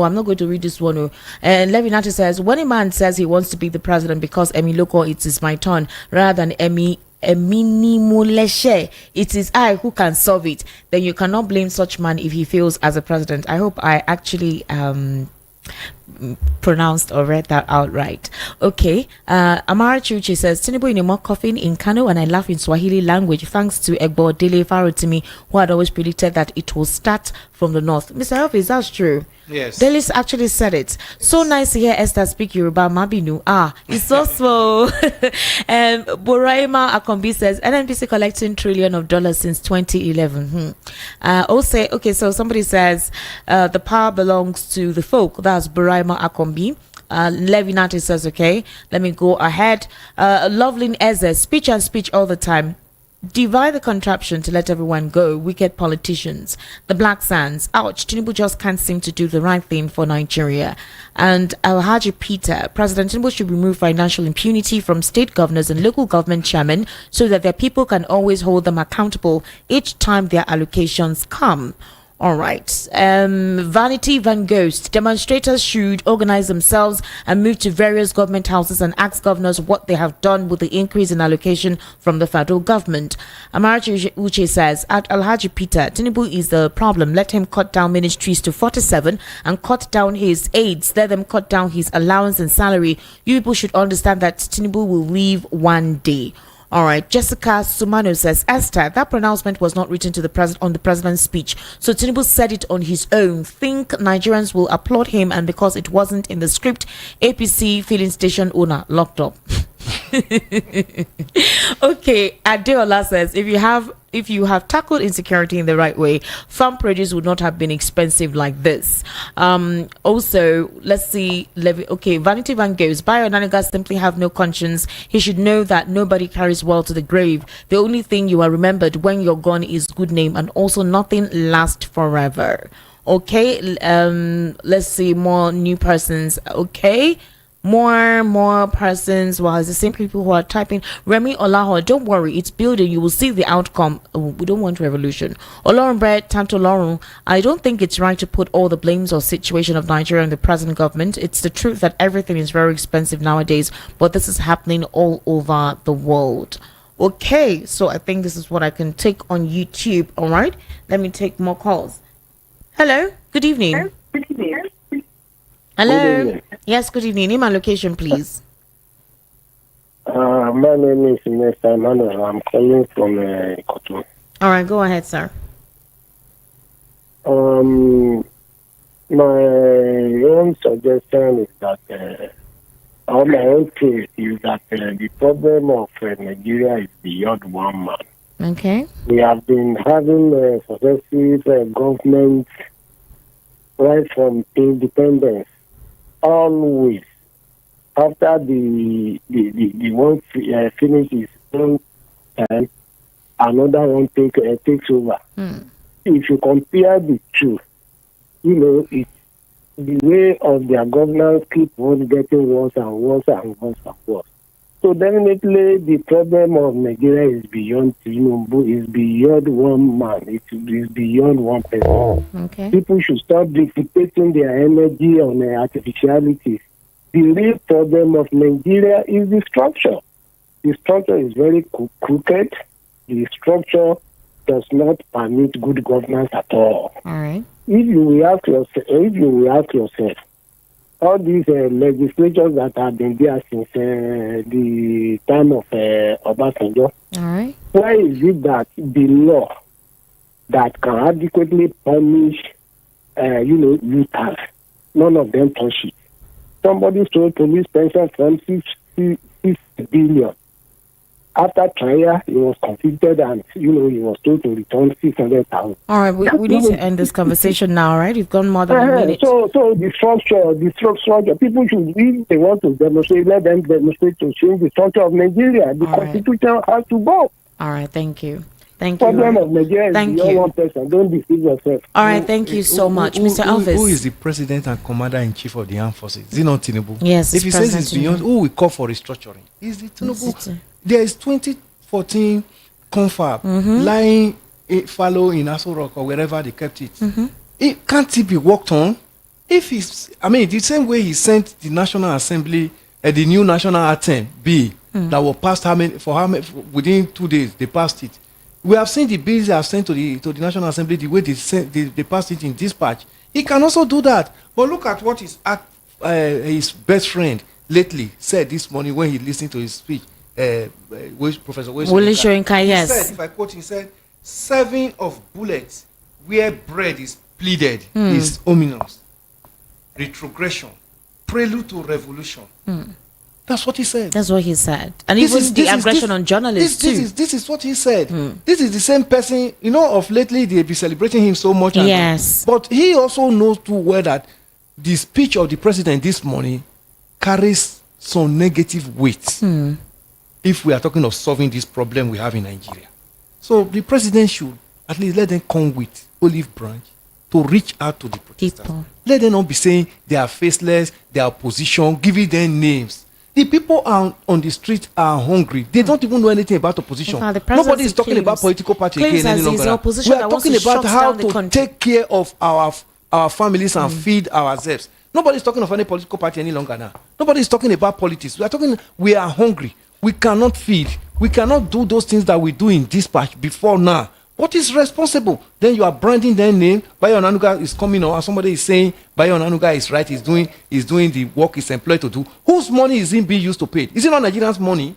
I'm not going to read this one. And Levi Nati says, when a man says he wants to be the president because Emi Loko, it is my turn, rather than Emi a minimum. It is I who can solve it. Then you cannot blame such man if he fails as a president. I hope I actually pronounced or read that out right. Okay. Amara Chuchi says Tinubu in a mock coffin in Kano, and I laugh in Swahili language thanks to Egbo Dele Farotimi, who had always predicted that it will start from the north. Mr. Elvis, that's true. Yes. Delis actually said it. So nice to hear Esther speak Yoruba Mabinu. It's so slow. Boraima Akombi says NNPC collecting $1 trillion since 2011. Also, okay, so somebody says the power belongs to the folk. That's Boraima Akombi. Levinati says, okay, let me go ahead. Loveling Eze, speech and speech all the time. Divide the contraption to let everyone go. Wicked politicians. The Black Sands. Ouch. Tinubu just can't seem to do the right thing for Nigeria. And Alhaji Peter. President Tinubu should remove financial impunity from state governors and local government chairmen so that their people can always hold them accountable each time their allocations come. All right. Vanity Van Ghost. Demonstrators should organize themselves and move to various government houses and ask governors what they have done with the increase in allocation from the federal government. Amarachi Uche says, at Alhaji Peter, Tinubu is the problem. Let him cut down ministries to 47 and cut down his aides. Let them cut down his allowance and salary. You people should understand that Tinubu will leave one day. All right, Jessica Sumano says, Esther, that pronouncement was not written to the president on the president's speech. So Tinubu said it on his own. Think Nigerians will applaud him, and because it wasn't in the script, APC filling station owner locked up. Okay, Adeola says, if you have tackled insecurity in the right way, farm produce would not have been expensive like this. Also, let's see. Okay, Vanity Van goes, Bio simply have no conscience. He should know that nobody carries well to the grave. The only thing you are remembered when you're gone is good name, and also nothing lasts forever. Okay, let's see more new persons. Okay. More persons. Well, it's the same people who are typing. Remy Olaho, don't worry, it's building. You will see the outcome. We don't want revolution. Olorun Bread, Tanto Lorun, I don't think it's right to put all the blames or situation of Nigeria on the present government. It's the truth that everything is very expensive nowadays, but this is happening all over the world. Okay, so I think this is what I can take on YouTube. All right, let me take more calls. Hello, good evening. Hello. Yes, good evening. Name and location, please. My name is Mr. Emmanuel. I'm calling from Cotonou. All right, go ahead, sir. My own suggestion is that, or my own case is that the problem of Nigeria is beyond one man. Okay. We have been having successive governments right from independence. Always after the one finishes own time, another one takes over. If you compare the two, it's the way of their governance keep on getting worse and worse and worse and worse. So definitely the problem of Nigeria is beyond Tinubu, is beyond one man, it is beyond one person. Okay. People should stop dissipating their energy on artificialities. The real problem of Nigeria is the structure. The structure is very crooked. The structure does not permit good governance at all. All right. If you will ask yourself, all these legislatures that have been there since the time of Obasanjo, all right, why is it that the law that can adequately punish, youth, none of them touch it? Somebody stole police pension from 6 billion. After trial, he was convicted and, he was told to return 600,000. All right, we need to end this conversation now, all right? You've gone more than a minute. So the structure, people should, if they want to demonstrate, let them demonstrate to change the structure of Nigeria. The Constitution has to go. All right, thank you. Thank you. you. Problem of Nigeria is beyond one person. Don't deceive yourself. All right, thank you so much. Mr. Elvis. Who is the president and commander-in-chief of the armed forces? Is it not Tinubu? Yes, if he says it's beyond, who will call for restructuring? Is it Tinubu? There is 2014 confab lying fallow in Aso Rock or wherever they kept it. Can't it be worked on? If he's, the same way he sent the National Assembly, the new National Anthem, that were passed within 2 days they passed it. We have seen the bills they have sent to the National Assembly, the way they passed it in dispatch. He can also do that. But look at what his best friend lately said this morning when he listened to his speech. Professor Wole Soyinka, yes. He said, if I quote, he said, "Serving of bullets where bread is pleaded is ominous. Retrogression, prelude to revolution." That's what he said. That's what he said. And even the aggression on journalists too. This is what he said. This is the same person, of lately they've been celebrating him so much. Yes. But he also knows too well that the speech of the president this morning carries some negative weight if we are talking of solving this problem we have in Nigeria. So the president should at least let them come with olive branch to reach out to the protesters. People. Let them not be saying they are faceless, they are opposition, giving them names. The people on the street are hungry. They don't even know anything about opposition. Nobody is talking about political party again any longer. We are talking about how to take care of our families and feed ourselves. Nobody is talking of any political party any longer now. Nobody is talking about politics. We are hungry. We cannot feed. We cannot do those things that we do in dispatch before now. What is responsible? Then you are branding their name. Bayo Onanuga is coming on, and somebody is saying Bayo Onanuga is right. He's doing the work he's employed to do. Whose money is being used to pay? Is it not Nigerians' money?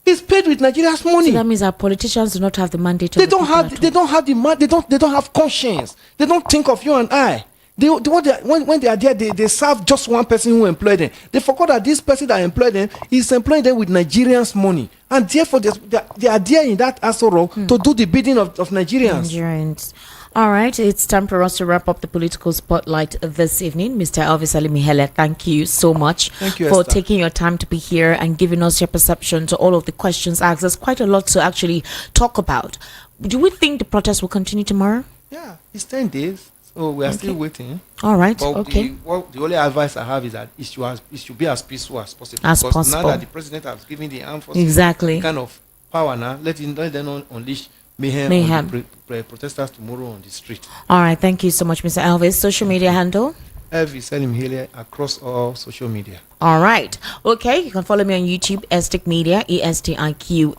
He's paid with Nigeria's money. So that means our politicians do not have the mandate. They don't have conscience. They don't think of you and I. When they are there, they serve just one person who employed them. They forgot that this person that employed them is employing them with Nigerians' money. And therefore, they are there in that asshole to do the bidding of Nigerians. All right, it's time for us to wrap up the political spotlight this evening. Mr. Elvis Ali-Mihele, thank you so much for taking your time to be here and giving us your perception to all of the questions asked. There's quite a lot to actually talk about. Do we think the protest will continue tomorrow? Yeah, it's 10 days. So we are still waiting. All right. But the only advice I have is that it should be as peaceful as possible. Because now that the president has given the armed forces kind of power now, let them unleash mayhem. On the protesters tomorrow on the street. All right. Thank you so much, Mr. Elvis. Social media handle? Elvis Ali-Mihele across all social media. All right. Okay. You can follow me on YouTube, Estic Media, ESTIQMEDIA.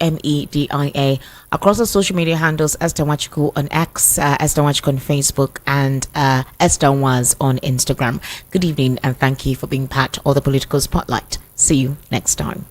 Across the social media handles, Esther Nwachukwu on X, Esther Nwachukwu on Facebook, and Esther Was on Instagram. Good evening, and thank you for being part of the Political Spotlight. See you next time.